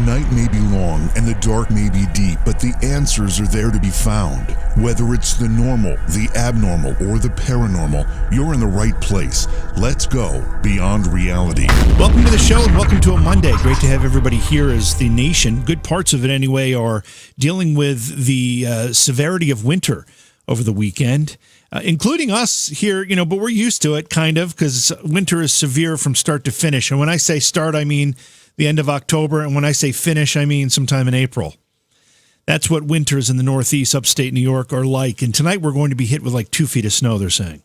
night may be long and the dark may be deep, but the answers are there to be found. Whether it's the normal, the abnormal, or the paranormal, you're in the right place. Let's go beyond reality. Welcome to the show and welcome to a Monday. Great to have everybody here as the nation, good parts of it anyway, are dealing with the severity of winter over the weekend, including us here, but we're used to it kind of because winter is severe from start to finish. And when I say start, I mean the end of October. And when I say finish, I mean sometime in April. That's what winters in the Northeast, upstate New York are like. And tonight we're going to be hit with like 2 feet of snow, they're saying.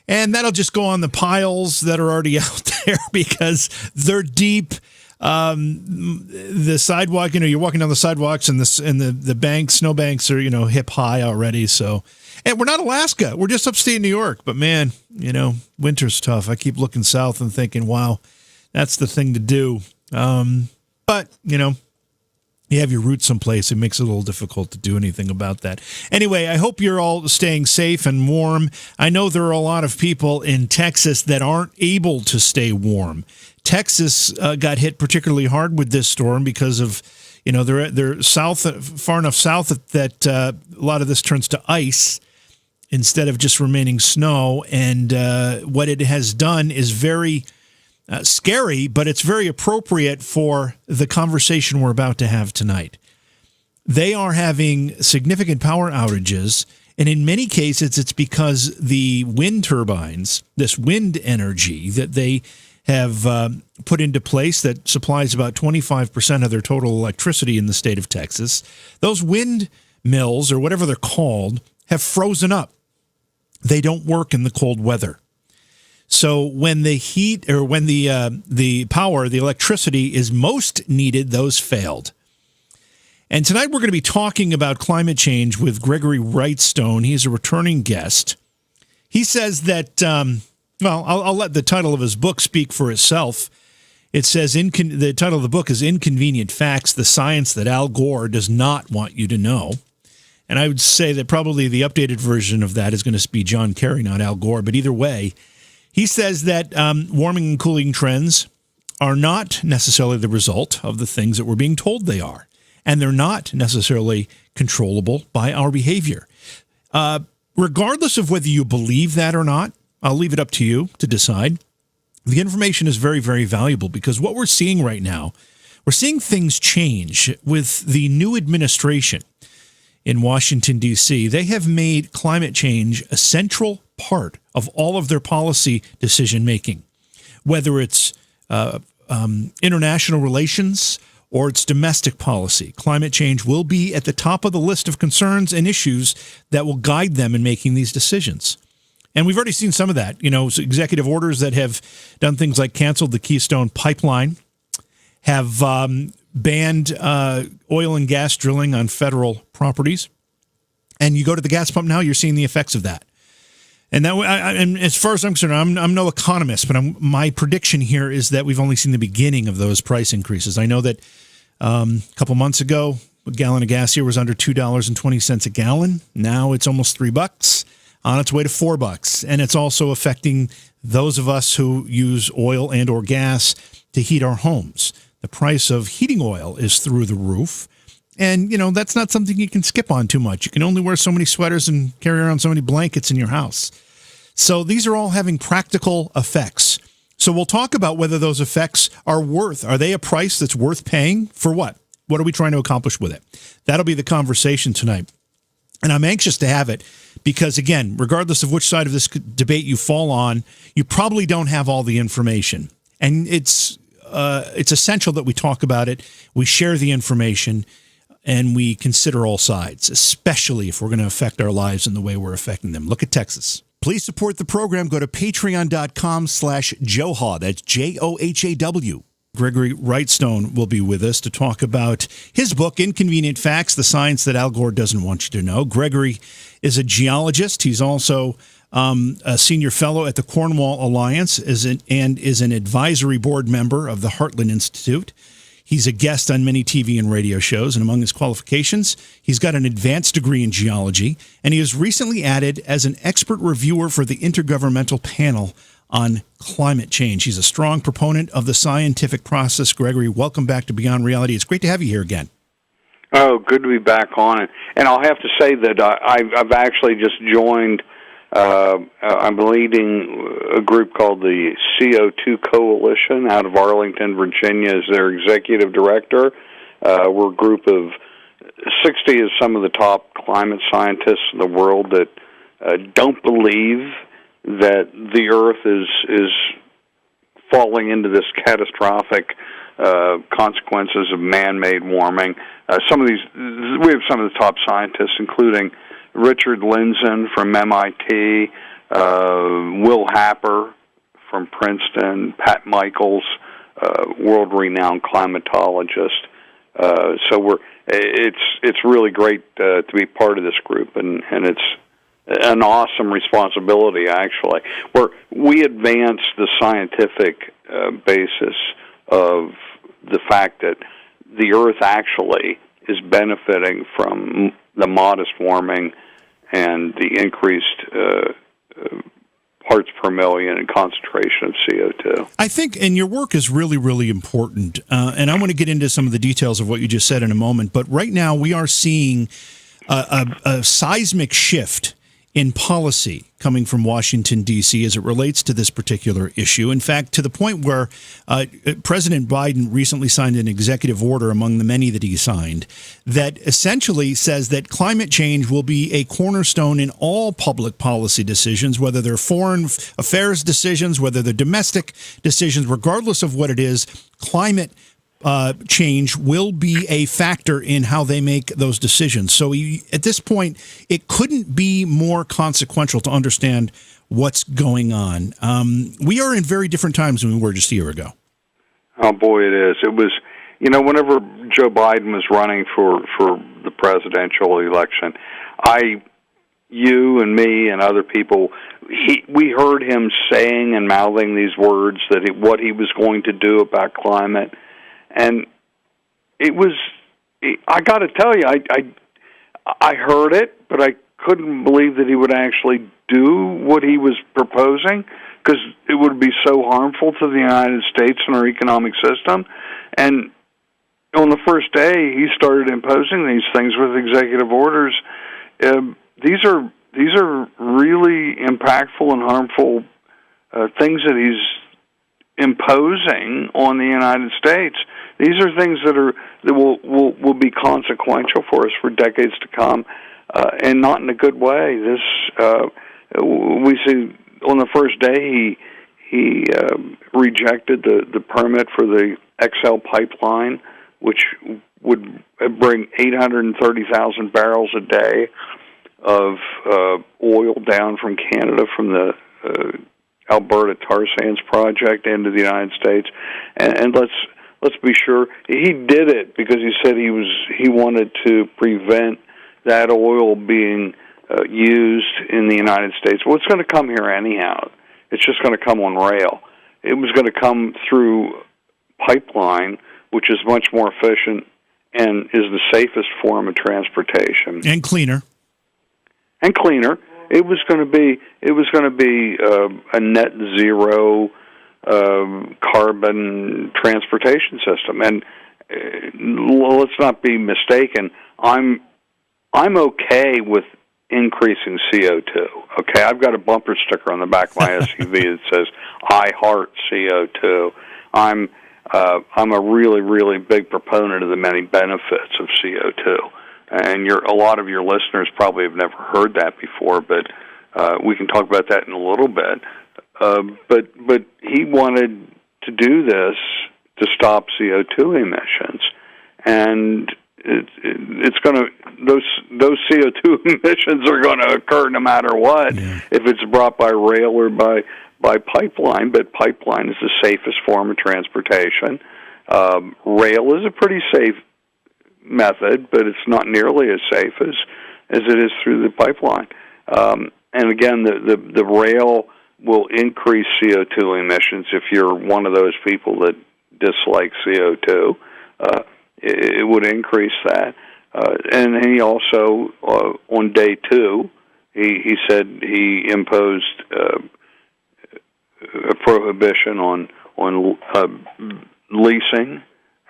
And that'll just go on the piles that are already out there because they're deep. The sidewalk, you're walking down the sidewalks and the banks, snow banks are, hip high already. So, and we're not Alaska. We're just upstate New York. But man, winter's tough. I keep looking south and thinking, wow, that's the thing to do. But, you have your roots someplace. It makes it a little difficult to do anything about that. Anyway, I hope you're all staying safe and warm. I know there are a lot of people in Texas that aren't able to stay warm. Texas got hit particularly hard with this storm because of, they're south, far enough south that a lot of this turns to ice instead of just remaining snow. And what it has done is very scary, but it's very appropriate for the conversation we're about to have tonight. They are having significant power outages, and in many cases, it's because the wind turbines, this wind energy that they have put into place that supplies about 25% of their total electricity in the state of Texas, those wind mills, or whatever they're called, have frozen up. They don't work in the cold weather. So when the heat or when the power, the electricity is most needed, those failed. And tonight we're going to be talking about climate change with Gregory Wrightstone. He's a returning guest. He says that, I'll let the title of his book speak for itself. It says, the title of the book is Inconvenient Facts, the Science That Al Gore Does Not Want You to Know. And I would say that probably the updated version of that is going to be John Kerry, not Al Gore. But either way, he says that warming and cooling trends are not necessarily the result of the things that we're being told they are. And they're not necessarily controllable by our behavior. Regardless of whether you believe that or not, I'll leave it up to you to decide. The information is very, very valuable because what we're seeing right now, we're seeing things change with the new administration in Washington, D.C. They have made climate change a central part of all of their policy decision-making, whether it's international relations or it's domestic policy. Climate change will be at the top of the list of concerns and issues that will guide them in making these decisions. And we've already seen some of that, executive orders that have done things like canceled the Keystone Pipeline, have banned oil and gas drilling on federal properties. And you go to the gas pump now, you're seeing the effects of that. And that, and as far as I'm concerned, I'm no economist, but my prediction here is that we've only seen the beginning of those price increases. I know that a couple months ago, a gallon of gas here was under $2.20 a gallon. Now it's almost $3, on its way to $4. And it's also affecting those of us who use oil and or gas to heat our homes. The price of heating oil is through the roof. And, that's not something you can skip on too much. You can only wear so many sweaters and carry around so many blankets in your house. So these are all having practical effects. So we'll talk about whether those effects are they a price that's worth paying for what? What are we trying to accomplish with it? That'll be the conversation tonight. And I'm anxious to have it because, again, regardless of which side of this debate you fall on, you probably don't have all the information. And it's essential that we talk about it, we share the information, and we consider all sides, especially if we're going to affect our lives in the way we're affecting them. Look at Texas. Please support the program. Go to patreon.com/Johaw. That's Johaw. Gregory Wrightstone will be with us to talk about his book, Inconvenient Facts, the Science That Al Gore Doesn't Want You to Know. Gregory is a geologist. He's also a senior fellow at the Cornwall Alliance and is an advisory board member of the Heartland Institute. He's a guest on many TV and radio shows, and among his qualifications, he's got an advanced degree in geology, and he was recently added as an expert reviewer for the Intergovernmental Panel on climate change. He's a strong proponent of the scientific process. Gregory, welcome back to Beyond Reality. It's great to have you here again. Oh, good to be back on it. And I'll have to say that I've actually just joined, I'm leading a group called the CO2 Coalition out of Arlington, Virginia, as their executive director. We're a group of 60 of some of the top climate scientists in the world that don't believe that the Earth is falling into this catastrophic consequences of man-made warming. We have some of the top scientists, including Richard Lindzen from MIT, Will Happer from Princeton, Pat Michaels, world-renowned climatologist. So it's really great to be part of this group, and it's an awesome responsibility, actually, where we advance the scientific basis of the fact that the Earth actually is benefiting from the modest warming and the increased parts per million in concentration of CO2. I think, and your work is really, really important, and I want to get into some of the details of what you just said in a moment, but right now we are seeing a seismic shift in policy coming from Washington, D.C. as it relates to this particular issue. In fact, to the point where President Biden recently signed an executive order among the many that he signed that essentially says that climate change will be a cornerstone in all public policy decisions, whether they're foreign affairs decisions, whether they're domestic decisions, regardless of what it is, climate change will be a factor in how they make those decisions. So at this point, it couldn't be more consequential to understand what's going on. We are in very different times than we were just a year ago. Oh, boy, it is. It was, whenever Joe Biden was running for the presidential election, you and me and other people, we heard him saying and mouthing these words that what he was going to do about climate. And it was, I got to tell you, I heard it, but I couldn't believe that he would actually do what he was proposing, because it would be so harmful to the United States and our economic system. And on the first day, he started imposing these things with executive orders. These are really impactful and harmful things that he's imposing on the United States. These are things that will be consequential for us for decades to come, and not in a good way. This we see on the first day he rejected the permit for the XL pipeline, which would bring 830,000 barrels a day of oil down from Canada from the Alberta tar sands project into the United States. And let's be sure he did it because he said he wanted to prevent that oil being used in the United States. Well, it's going to come here anyhow. It's just going to come on rail. It was going to come through pipeline, which is much more efficient and is the safest form of transportation. And cleaner. And cleaner. It was going to be a net zero carbon transportation system. And let's not be mistaken. I'm okay with increasing CO2. Okay, I've got a bumper sticker on the back of my SUV that says "I heart CO2." I'm a really, really big proponent of the many benefits of CO2. And a lot of your listeners probably have never heard that before, but we can talk about that in a little bit. But he wanted to do this to stop CO2 emissions, and it's going to those CO2 emissions are going to occur no matter what, if it's brought by rail or by pipeline. But pipeline is the safest form of transportation. Rail is a pretty safe method, but it's not nearly as safe as it is through the pipeline. And again, the rail will increase CO2 emissions if you're one of those people that dislike CO2. It would increase that. And he also, on day two, he said he imposed a prohibition on leasing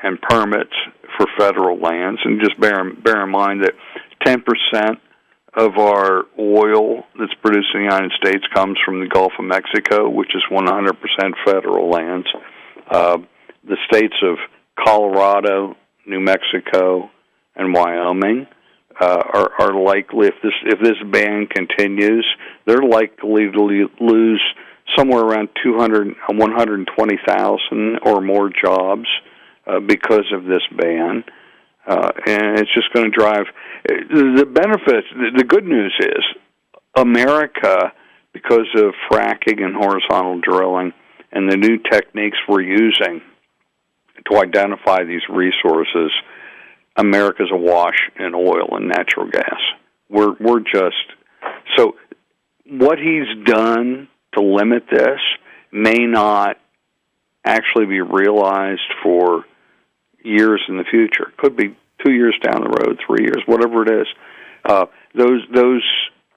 and permits for federal lands, and just bear in mind that 10% of our oil that's produced in the United States comes from the Gulf of Mexico, which is 100% federal lands. The states of Colorado, New Mexico, and Wyoming are likely, if this ban continues, they're likely to lose somewhere around 120,000 or more jobs because of this ban. And it's just going to drive the benefits. The good news is America, because of fracking and horizontal drilling and the new techniques we're using to identify these resources, America's awash in oil and natural gas. We're just so. What he's done to limit this may not actually be realized for years in the future. Could be 2 years down the road, 3 years, whatever it is. Those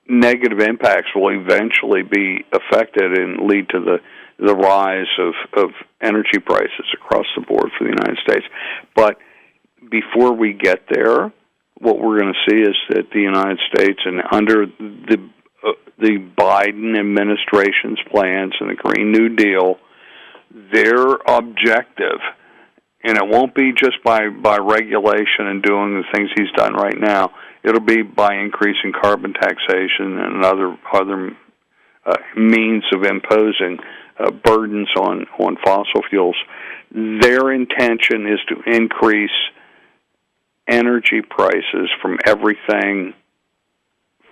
negative impacts will eventually be affected and lead to the rise of energy prices across the board for the United States. But before we get there, what we're going to see is that the United States, and under the Biden administration's plans and the Green New Deal, their objective, and it won't be just by regulation and doing the things he's done right now, it'll be by increasing carbon taxation and other means of imposing burdens on fossil fuels. Their intention is to increase energy prices from everything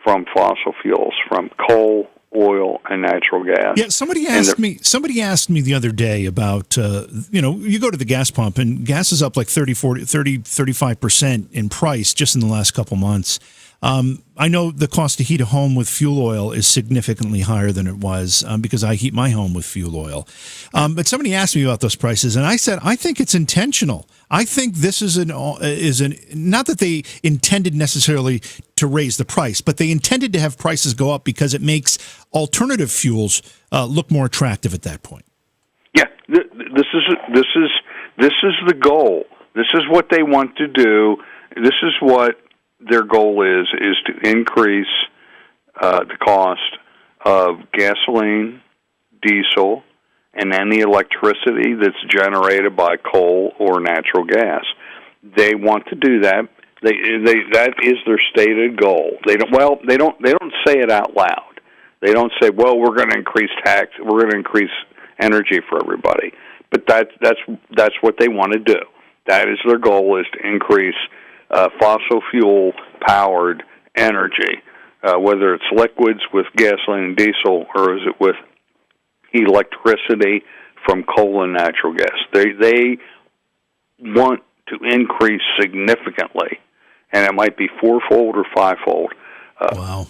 from fossil fuels, from coal, oil, and natural gas. Yeah, somebody asked me the other day about, you go to the gas pump and gas is up like 35% in price just in the last couple months. I know the cost to heat a home with fuel oil is significantly higher than it was because I heat my home with fuel oil. But somebody asked me about those prices, and I said, I think it's intentional. I think this is not that they intended necessarily to raise the price, but they intended to have prices go up because it makes alternative fuels look more attractive at that point. Yeah, this is the goal. This is what they want to do. This is what their goal is to increase the cost of gasoline, diesel, and any electricity that's generated by coal or natural gas. They want to do that. That is their stated goal. They don't say it out loud. They don't say, "Well, we're going to increase tax. We're going to increase energy for everybody." But that's what they want to do. That is their goal: is to increase fossil fuel powered energy, whether it's liquids with gasoline and diesel, or is it with electricity from coal and natural gas. They want to increase significantly, and it might be fourfold or fivefold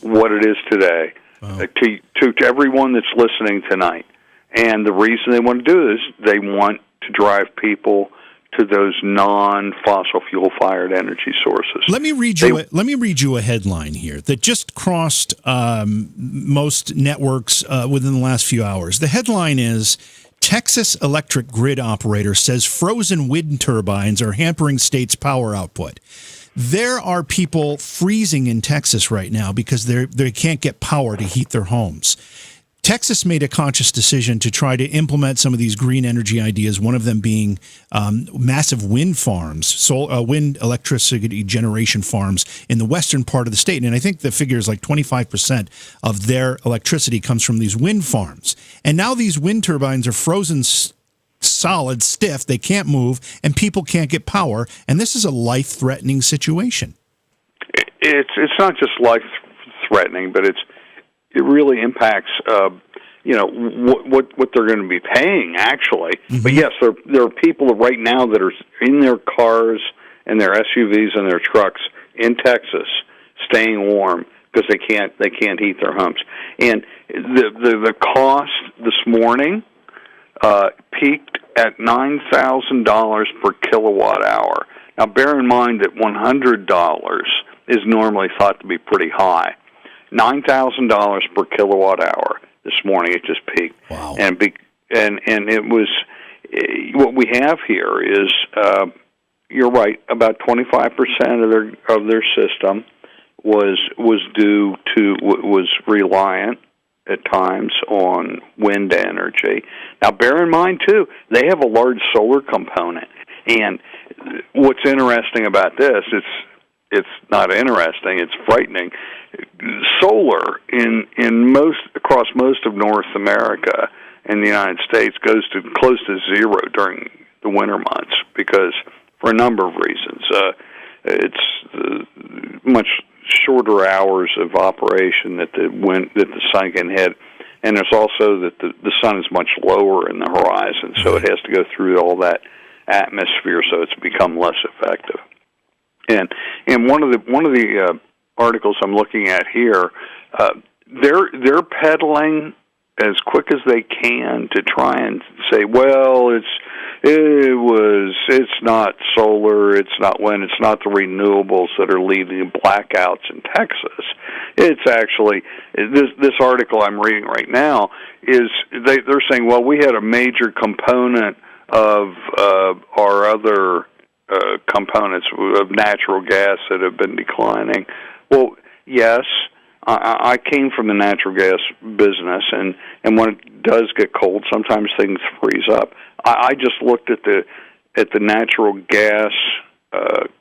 what it is today. Wow. To everyone that's listening tonight. And the reason they want to do this, they want to drive people to those non-fossil fuel-fired energy sources. Let me read you a headline here that just crossed most networks within the last few hours. The headline is, Texas electric grid operator says frozen wind turbines are hampering state's power output. There are people freezing in Texas right now because they can't get power to heat their homes. Texas made a conscious decision to try to implement some of these green energy ideas, one of them being massive wind farms, wind electricity generation farms in the western part of the state. And I think the figure is like 25% of their electricity comes from these wind farms. And now these wind turbines are frozen solid, stiff, they can't move, and people can't get power. And this is a life-threatening situation. It's not just life-threatening, but it really impacts, what they're going to be paying, actually. Mm-hmm. But yes, there are people right now that are in their cars and their SUVs and their trucks in Texas, staying warm because they can't heat their homes. And the cost this morning peaked at $9,000 per kilowatt hour. Now, bear in mind that $100 is normally thought to be pretty high. $9,000 per kilowatt hour. this morning. It just peaked. Wow. And it was what we have here is you're right, about 25% of their system was reliant at times on wind energy. Now, bear in mind too, they have a large solar component. And what's interesting about this, it's not interesting, it's frightening. Solar across most of North America and the United States goes to close to zero during the winter months because for a number of reasons. It's much shorter hours of operation that the sun can hit, and there's also that the sun is much lower in the horizon, so it has to go through all that atmosphere, so it's become less effective. And one of the articles I'm looking at here, they're peddling as quick as they can to try and say, well, it's not solar, it's not wind, it's not the renewables that are leading to blackouts in Texas. It's actually this article I'm reading right now is they're saying, well, we had a major component of our other components of natural gas that have been declining. Well, yes. I came from the natural gas business, and when it does get cold, sometimes things freeze up. I just looked at the natural gas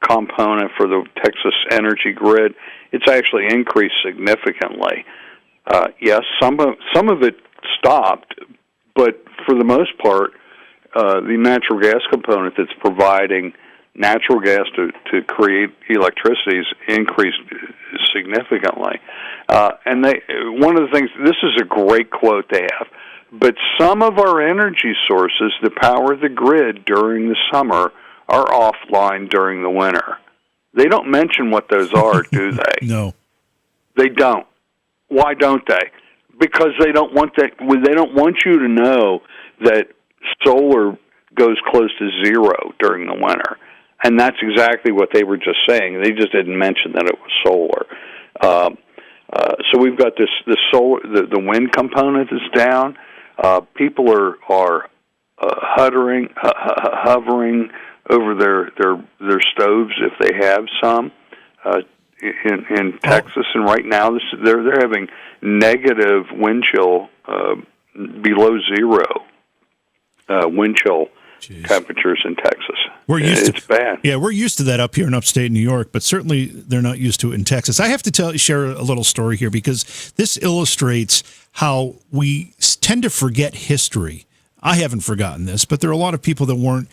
component for the Texas energy grid. It's actually increased significantly. Yes, some of it stopped, but for the most part, the natural gas component that's providing natural gas to create electricity has increased significantly. And one of the things, this is a great quote they have, but some of our energy sources that power the grid during the summer are offline during the winter. They don't mention what those are, do they? No. They don't. Why don't they? Because they don't want that. They don't want you to know that solar goes close to zero during the winter. And that's exactly what they were just saying. They just didn't mention that it was solar. So we've got this solar, the wind component is down. People are hovering over their stoves if they have some in Texas. And right now they're having negative wind chill below zero wind chill. Jeez. Temperatures in Texas. It's bad. Yeah, we're used to that up here in upstate New York, but certainly they're not used to it in Texas. I have to share a little story here because this illustrates how we tend to forget history. I haven't forgotten this, but there are a lot of people that weren't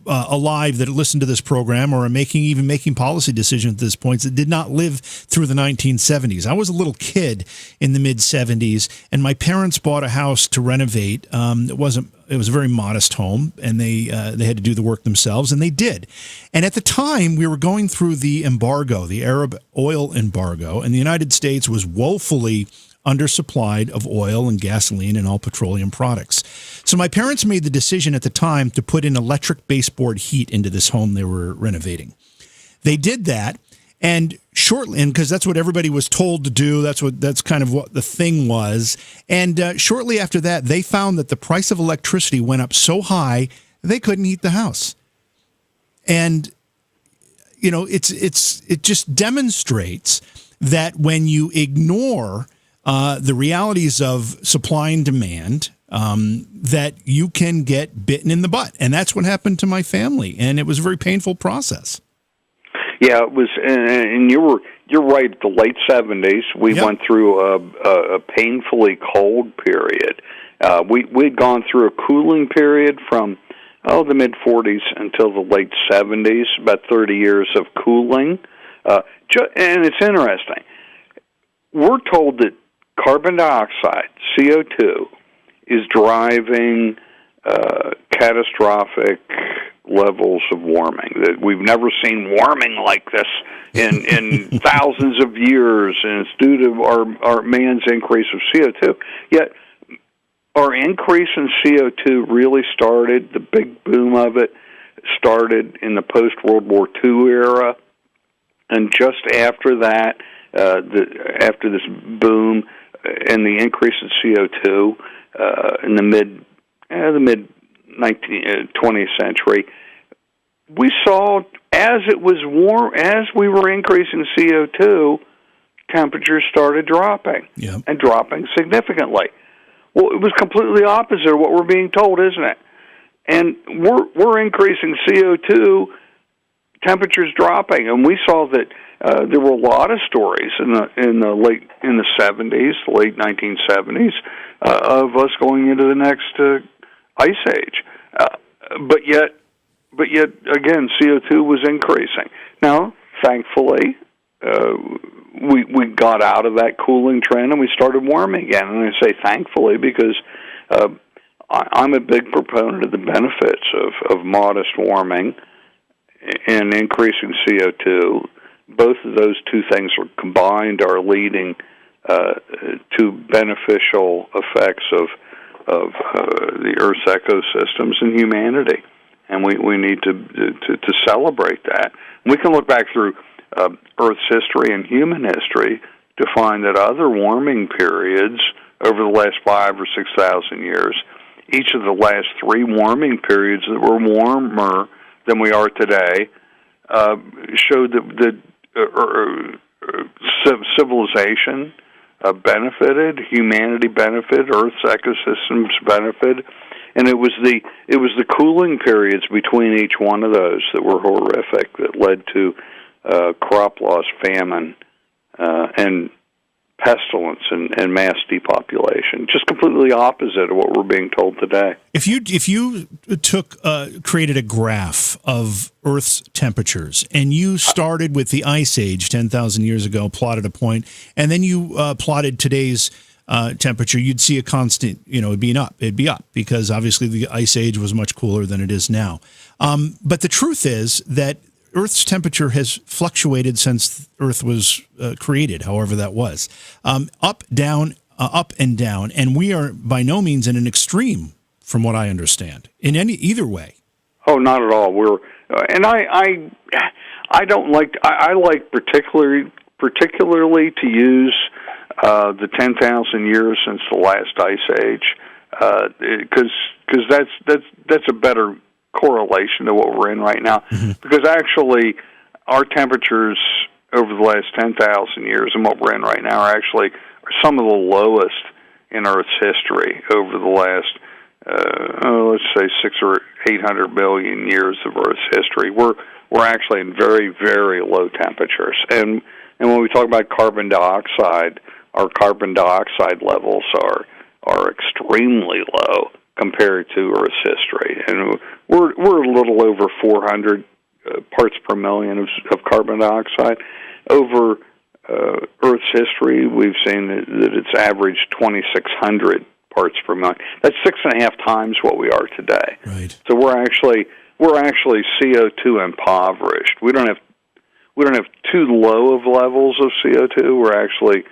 alive that listened to this program or are making policy decisions at this point that did not live through the 1970s. I was a little kid in the mid-70s, and my parents bought a house to renovate. It was a very modest home, and they had to do the work themselves, and they did. And at the time, we were going through the embargo, the Arab oil embargo, and the United States was woefully undersupplied of oil and gasoline and all petroleum products. So my parents made the decision at the time to put in electric baseboard heat into this home they were renovating. They did that, and shortly, and because that's what everybody was told to do, that's kind of what the thing was. And shortly after that, they found that the price of electricity went up so high they couldn't heat the house. And you know, it just demonstrates that when you ignore the realities of supply and demand, that you can get bitten in the butt. And that's what happened to my family. And it was a very painful process. Yeah, it was, and you're right. The late 70s, we went through a painfully cold period. We'd gone through a cooling period from the mid 40s until the late 70s, about 30 years of cooling. And it's interesting. We're told that carbon dioxide, CO2, is driving catastrophic levels of warming. That we've never seen warming like this in thousands of years, and it's due to our man's increase of CO2. Yet our increase in CO2 really started, the big boom of it started in the post-World War II era, and just after that, after this boom, and the increase in CO2 in the mid 20th century, we saw as it was warm, as we were increasing CO2, temperatures started dropping, and dropping significantly. Well, it was completely opposite of what we're being told, isn't it? And we're increasing CO2, temperatures dropping, and we saw that there were a lot of stories in the 70s, the late 1970s, of us going into the next ice age. But yet again, CO2 was increasing. Now, thankfully, we got out of that cooling trend and we started warming again. And I say thankfully because I'm a big proponent of the benefits of modest warming and increasing CO2. Both of those two things combined are leading to beneficial effects of the Earth's ecosystems and humanity, and we need to celebrate that. We can look back through Earth's history and human history to find that other warming periods over the last 5,000 or 6,000 years, each of the last 3 warming periods that were warmer than we are today, showed that civilization benefited, humanity benefited, Earth's ecosystems benefited, and it was the cooling periods between each one of those that were horrific that led to crop loss, famine, and pestilence and mass depopulation. Just completely opposite of what we're being told today. If you created a graph of Earth's temperatures and you started with the Ice Age 10,000 years ago, plotted a point, and then you plotted today's temperature, you'd see a constant. It'd be up because obviously the Ice Age was much cooler than it is now. But the truth is that Earth's temperature has fluctuated since Earth was created, however that was, up, down, up and down, and we are by no means in an extreme, from what I understand, in either way. Oh, not at all. I don't like. I like particularly to use the 10,000 years since the last ice age, because that's a better correlation to what we're in right now. Mm-hmm. Because actually, our temperatures over the last 10,000 years and what we're in right now are some of the lowest in Earth's history over the last, let's say, 600 or 800 million years of Earth's history. We're actually in very, very low temperatures, and when we talk about carbon dioxide, our carbon dioxide levels are extremely low compared to Earth's history, and we're a little over 400 parts per million of carbon dioxide. Over Earth's history, we've seen that it's averaged 2,600 parts per million. That's 6.5 times what we are today. Right. So we're actually CO2 impoverished. We don't have too low of levels of CO2. We're actually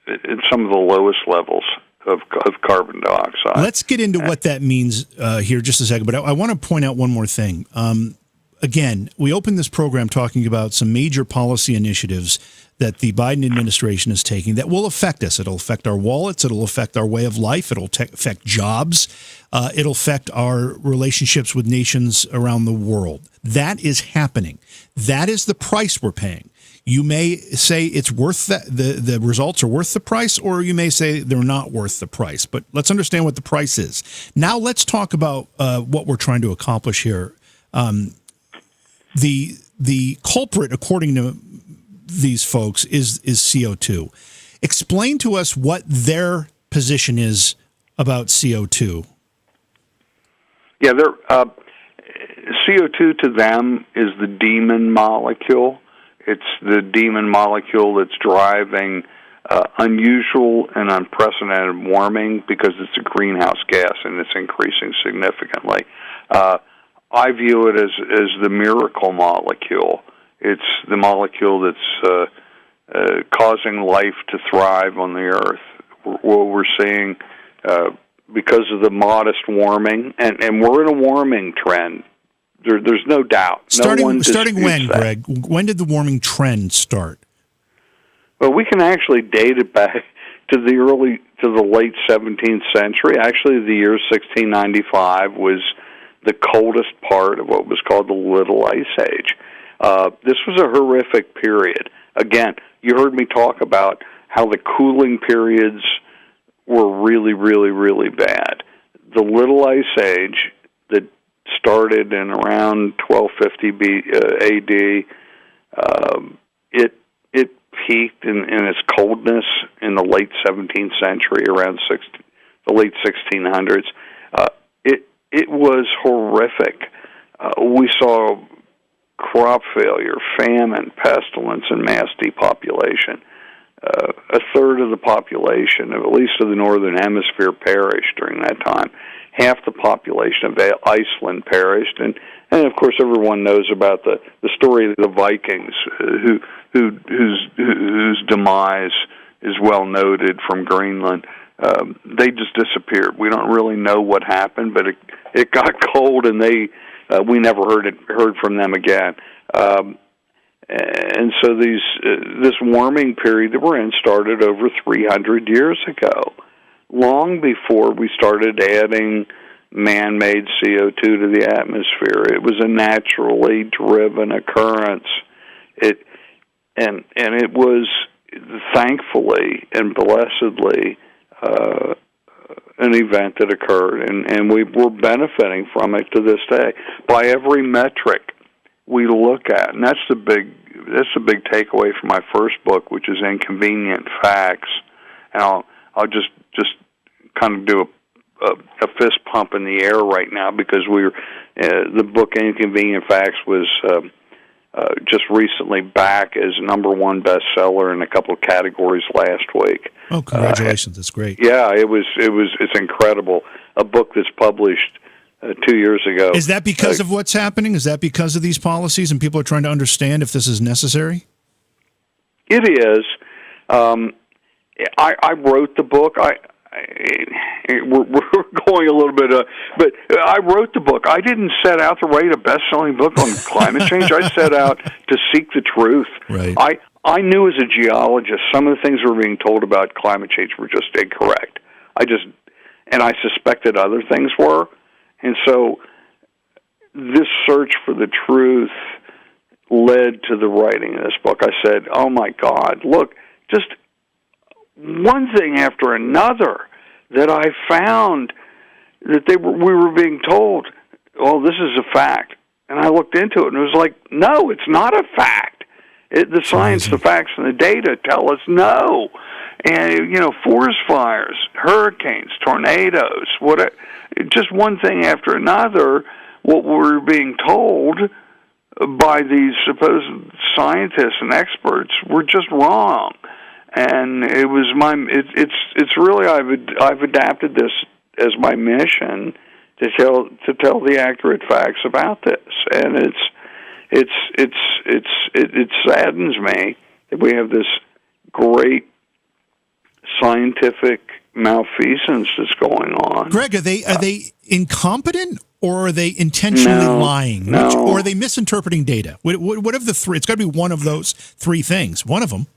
in some of the lowest levels of carbon dioxide. Let's get into what that means here just a second, but I want to point out one more thing. Again, we opened this program talking about some major policy initiatives that the Biden administration is taking that will affect us. It'll affect our wallets. It'll affect our way of life. It'll affect jobs. It'll affect our relationships with nations around the world. That is happening. That is the price we're paying. You may say it's worth the results are worth the price, or you may say they're not worth the price. But let's understand what the price is. Now let's talk about what we're trying to accomplish here. The culprit, according to these folks, is CO2. Explain to us what their position is about CO2. Yeah, CO2 to them is the demon molecule. It's the demon molecule that's driving unusual and unprecedented warming because it's a greenhouse gas and it's increasing significantly. I view it as the miracle molecule. It's the molecule that's causing life to thrive on the Earth. What we're seeing because of the modest warming, and we're in a warming trend. There's no doubt. Starting when, that. Greg? When did the warming trend start? Well, we can actually date it back to the late 17th century. Actually, the year 1695 was the coldest part of what was called the Little Ice Age. This was a horrific period. Again, you heard me talk about how the cooling periods were really, really, really bad. The Little Ice Age that started in around 1250 AD, it peaked in its coldness in the late 17th century, around the late 1600s. It was horrific. We saw crop failure, famine, pestilence, and mass depopulation. A third of the population, at least of the northern hemisphere, perished during that time. Half the population of Iceland perished, and of course everyone knows about the story of the Vikings, whose demise is well noted from Greenland. They just disappeared. We don't really know what happened, but it got cold, and we never heard from them again. And so this warming period that we're in started over 300 years ago, long before we started adding man-made CO2 to the atmosphere. It was a naturally driven occurrence. It was thankfully and blessedly an event that occurred, and we're benefiting from it to this day by every metric we look at. And that's the big takeaway from my first book, which is Inconvenient Facts. And I'll just kind of do a fist pump in the air right now, because the book Inconvenient Facts was just recently back as #1 bestseller in a couple of categories last week. Oh, congratulations! That's great. Yeah, it's incredible. A book that's published 2 years ago. Is that because of what's happening? Is that because of these policies, and people are trying to understand if this is necessary? It is. I wrote the book. We're going a little bit, but I wrote the book. I didn't set out to write a best-selling book on climate change. I set out to seek the truth. Right. I knew as a geologist some of the things we were being told about climate change were just incorrect. And I suspected other things were. And so this search for the truth led to the writing of this book. I said, oh my God, look, just one thing after another that I found that we were being told, oh, this is a fact. And I looked into it, and it was like, no, it's not a fact. The science, the facts, and the data tell us no. And, forest fires, hurricanes, tornadoes, just one thing after another, what we're being told by these supposed scientists and experts were just wrong. And it was it's really I've adapted this as my mission to tell the accurate facts about this. And it saddens me that we have this great scientific malfeasance that's going on. Greg, are they incompetent, or are they intentionally lying? No. Or are they misinterpreting data? What of the three? It's got to be one of those three things. One of them.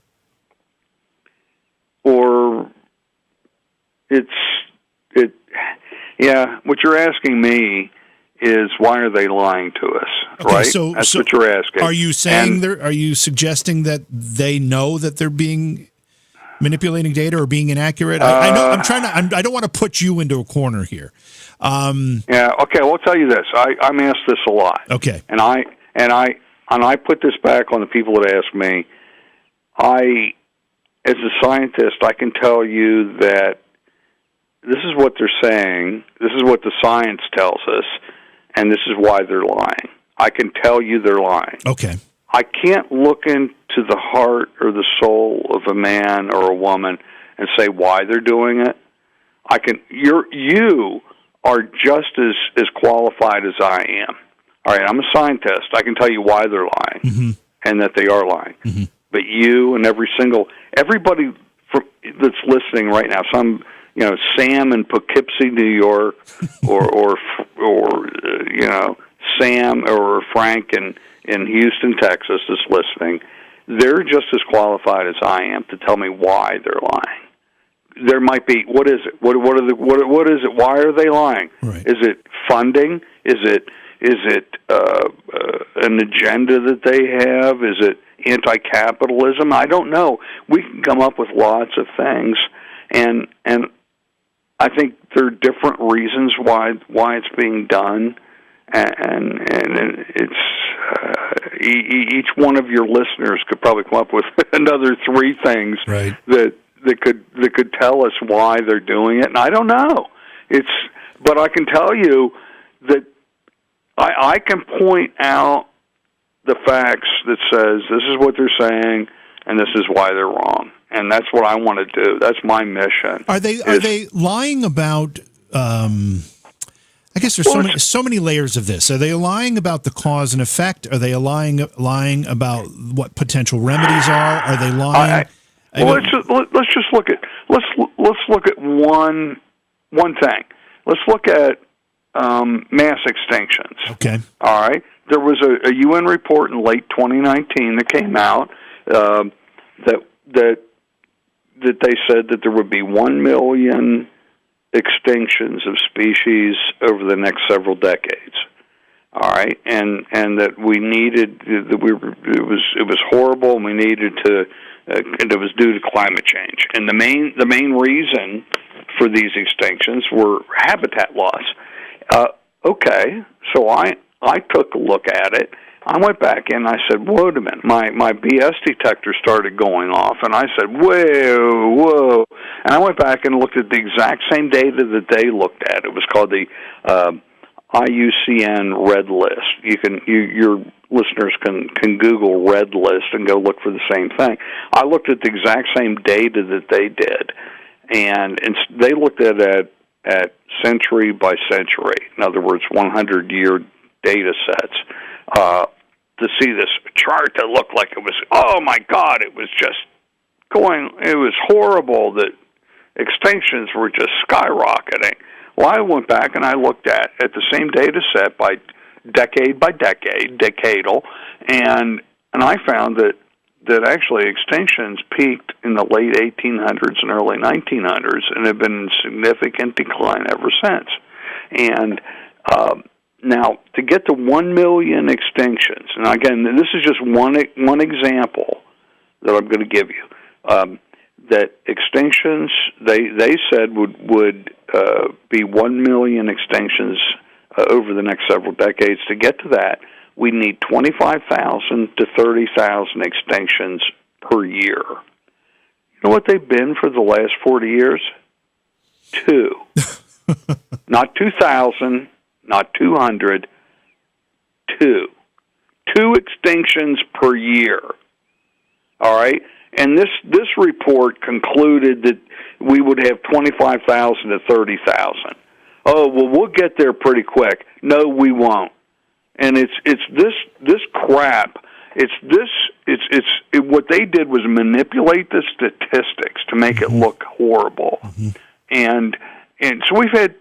Or what you're asking me is, why are they lying to us? Okay, right? So that's what you're asking. Are you saying are you suggesting that they know that they're being manipulating data or being inaccurate? I know I don't want to put you into a corner here. Yeah. Okay. Well, I'll tell you this. I'm asked this a lot. Okay. And I put this back on the people that ask me. As a scientist, I can tell you that this is what they're saying, this is what the science tells us, and this is why they're lying. I can tell you they're lying. Okay. I can't look into the heart or the soul of a man or a woman and say why they're doing it. You are just as qualified as I am. All right, I'm a scientist. I can tell you why they're lying and that they are lying. Mm-hmm. But you and everybody that's listening right now, Sam in Poughkeepsie, New York, or Sam or Frank in Houston, Texas, that's listening, they're just as qualified as I am to tell me why they're lying. there might be, what is it? What is it? Why are they lying? Right. Is it funding? Is it an agenda that they have? Is it anti-capitalism? I don't know. We can come up with lots of things, and I think there are different reasons why it's being done, and it's each one of your listeners could probably come up with another 3 things right. that could tell us why they're doing it, and I don't know. But I can tell you that I can point out the facts that says this is what they're saying and this is why they're wrong, and that's what I want to do. That's my mission. Are they lying about? I guess there's so many layers of this. Are they lying about the cause and effect? Are they lying about what potential remedies are? Are they lying? Let's just look at one thing. Let's look at mass extinctions. Okay. All right. There was a UN report in late 2019 that came out that they said that there would be 1 million extinctions of species over the next several decades. All right, and that we needed that it was horrible, and we needed to. And it was due to climate change, and the main reason for these extinctions were habitat loss. Okay, so I took a look at it. I went back and I said, wait a minute, my BS detector started going off, and I said, whoa. And I went back and looked at the exact same data that they looked at. It was called the IUCN Red List. Your listeners can Google Red List and go look for the same thing. I looked at the exact same data that they did, and they looked at it at century by century. In other words, 100-year data sets. To see this chart that looked like it was, oh my God, it was horrible that extinctions were just skyrocketing. Well, I went back and I looked at the same data set by decade, decadal, and I found that actually extinctions peaked in the late 1800s and early 1900s and have been in significant decline ever since. And now, to get to 1 million extinctions, and again, this is just one example that I'm going to give you, that extinctions, they said would be 1 million extinctions over the next several decades. To get to that, we need 25,000 to 30,000 extinctions per year. You know what they've been for the last 40 years? 2. Not 2,000, not 200, 2. 2 extinctions per year. All right? And this report concluded that we would have 25,000 to 30,000. Oh, well, we'll get there pretty quick. No, we won't. And it's this crap. What they did was manipulate the statistics to make it look horrible. Mm-hmm. And so we've had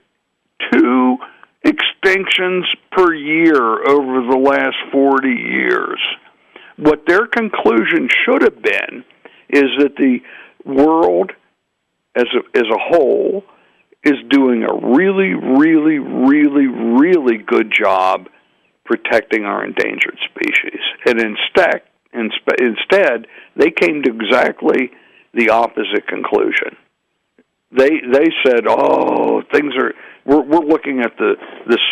2 extinctions per year over the last 40 years. What their conclusion should have been is that the world as a whole is doing a really, really, really, really good job protecting our endangered species. And instead, they came to exactly the opposite conclusion. They said, "Oh, we're looking at the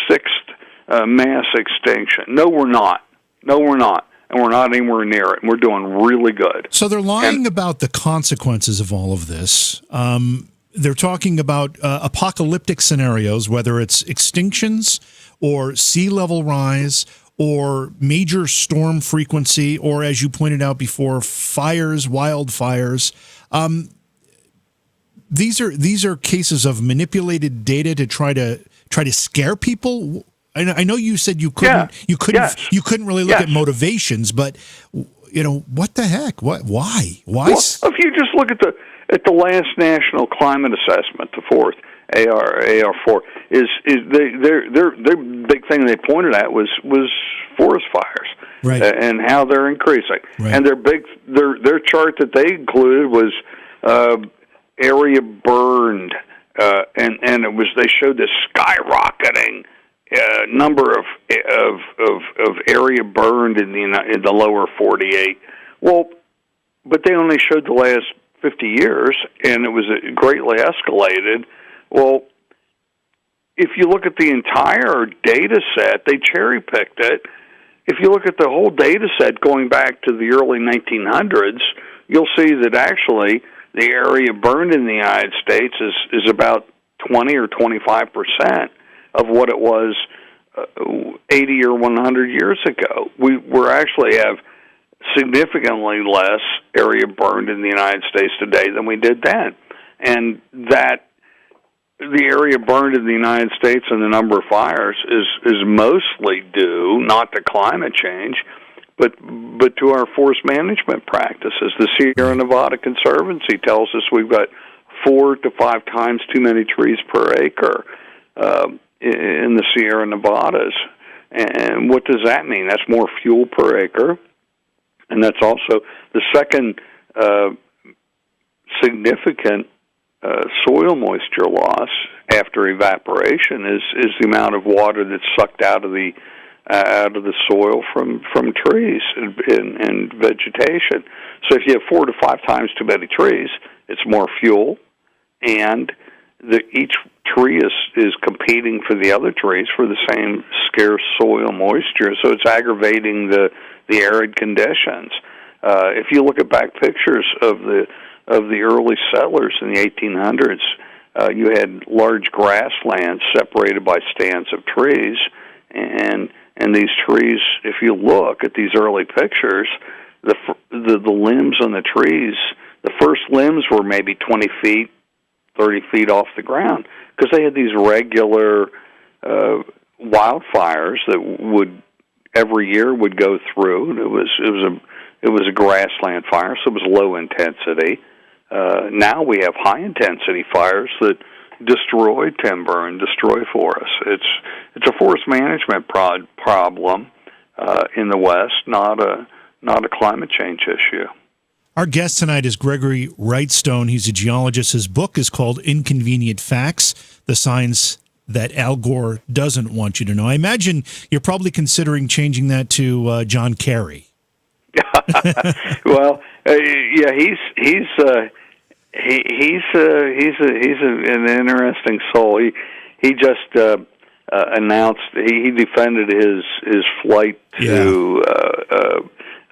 6th mass extinction." No, we're not. And we're not anywhere near it. And we're doing really good. So they're lying about the consequences of all of this. They're talking about apocalyptic scenarios, whether it's extinctions or sea level rise or major storm frequency, or, as you pointed out before, wildfires. These are cases of manipulated data to try to scare people. I know you said you couldn't really look at motivations, but what the heck? Why? Well, if you just look at the last National Climate Assessment, the 4th AR4, is their big thing they pointed at was forest fires, right, and how they're increasing. Right. And their chart that they included was area burned, and it was, they showed this skyrocketing number of area burned in the lower 48. Well, but they only showed the last 50 years, and it was greatly escalated. Well, if you look at the entire data set, they cherry-picked it. If you look at the whole data set going back to the early 1900s, you'll see that actually the area burned in the United States is about 20 or 25% of what it was 80 or 100 years ago. We're actually have significantly less area burned in the United States today than we did then. And that the area burned in the United States and the number of fires is mostly due not to climate change, but to our forest management practices. The Sierra Nevada Conservancy tells us we've got 4 to 5 times too many trees per acre in the Sierra Nevadas. And what does that mean? That's more fuel per acre, and that's also the second significant soil moisture loss after evaporation is the amount of water that's sucked out of the soil from trees and vegetation. So if you have 4 to 5 times too many trees, it's more fuel, and each tree is competing for the other trees for the same scarce soil moisture. So it's aggravating the arid conditions. If you look at back pictures of the early settlers in the 1800s, you had large grasslands separated by stands of trees, and these trees, if you look at these early pictures, the limbs on the trees, the first limbs were maybe 20 feet, 30 feet off the ground, because they had these regular wildfires that every year would go through. And it was a grassland fire, so it was low intensity. Now we have high intensity fires that destroy timber and destroy forests. It's a forest management problem in the West, not a climate change issue. Our guest tonight is Gregory Wrightstone. He's a geologist. His book is called Inconvenient Facts: The Science That Al Gore Doesn't Want You to Know. I imagine you're probably considering changing that to John Kerry. Well, yeah, he's an interesting soul. He just announced he defended his flight to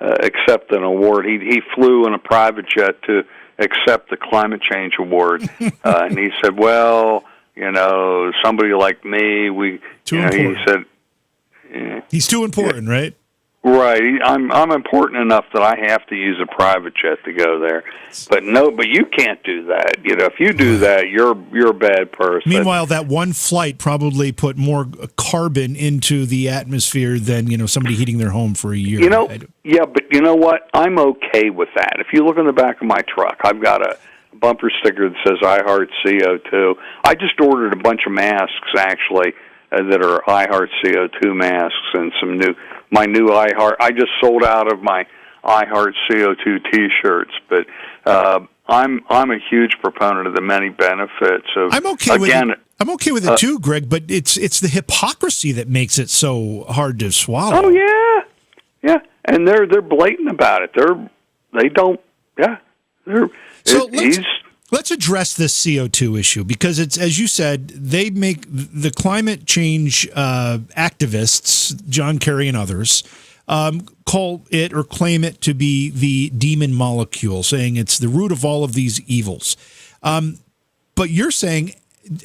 accept an award. He flew in a private jet to accept the climate change award, and he said, "Well, somebody like me, he said he's too important, right?" Right, I'm important enough that I have to use a private jet to go there, but you can't do that. If you do that, you're a bad person. Meanwhile, that one flight probably put more carbon into the atmosphere than somebody heating their home for a year. Yeah, but you know what? I'm okay with that. If you look on the back of my truck, I've got a bumper sticker that says "I Heart CO2." I just ordered a bunch of masks actually that are I Heart CO2 masks and my new I Heart. I just sold out of my I Heart CO2 T-shirts, but I'm a huge proponent of the many benefits of. I'm okay with it too, Greg. But it's the hypocrisy that makes it so hard to swallow. Oh yeah, and they're blatant about it. They don't. Yeah, Let's address this CO2 issue, because it's, as you said, they make the climate change activists, John Kerry and others, call it or claim it to be the demon molecule, saying it's the root of all of these evils. But you're saying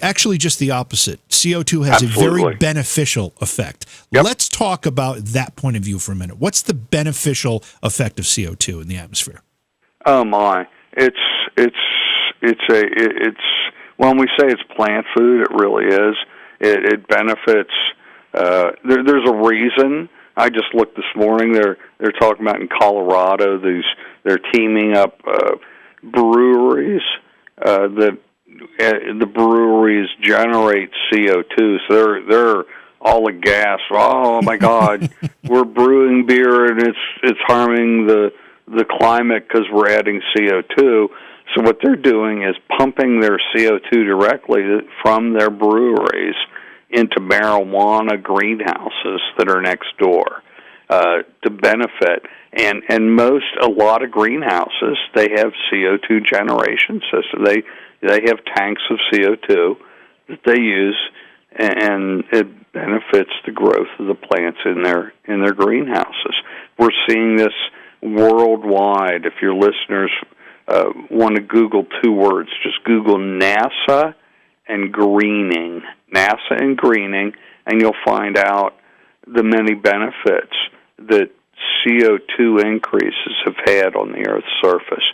actually just the opposite. CO2 has Absolutely. A very beneficial effect. Yep. Let's talk about that point of view for a minute. What's the beneficial effect of CO2 in the atmosphere? Oh my, it's when we say it's plant food, it really is. It benefits. There's a reason. I just looked this morning. They're talking about in Colorado. They're teaming up breweries that the breweries generate CO2. So they're all aghast. Oh my God, we're brewing beer and it's harming the climate because we're adding CO2. So what they're doing is pumping their CO2 directly from their breweries into marijuana greenhouses that are next door to benefit. And a lot of greenhouses, they have CO2 generation systems. They have tanks of CO2 that they use, and it benefits the growth of the plants in their greenhouses. We're seeing this worldwide. If your listeners want to Google two words, just Google NASA and greening, and you'll find out the many benefits that CO2 increases have had on the Earth's surface.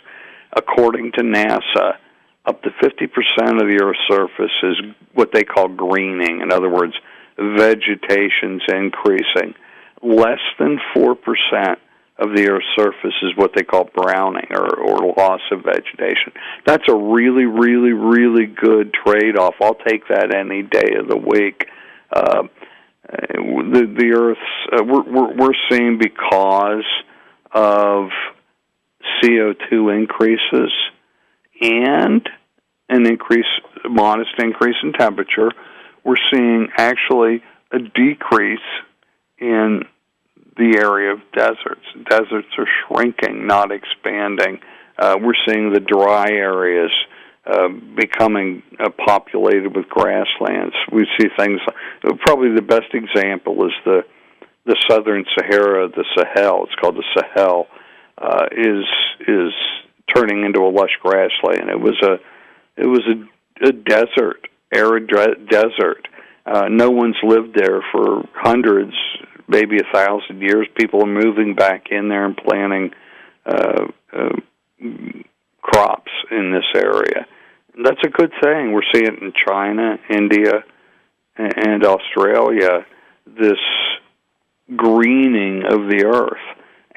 According to NASA, up to 50% of the Earth's surface is what they call greening. In other words, vegetation's increasing. Less than 4% of the Earth's surface is what they call browning or loss of vegetation. That's a really, really, really good trade-off. I'll take that any day of the week. The Earth's we're seeing, because of CO2 increases and a modest increase in temperature, we're seeing actually a decrease in the area of deserts. Deserts are shrinking, not expanding. We're seeing the dry areas becoming populated with grasslands. We see things. Probably the best example is the southern Sahara, the Sahel. It's called the Sahel. Is turning into a lush grassland. It was a desert, arid desert. No one's lived there for hundreds, maybe 1,000 years. People are moving back in there and planting crops in this area. That's a good thing. We're seeing it in China, India, and Australia, this greening of the earth.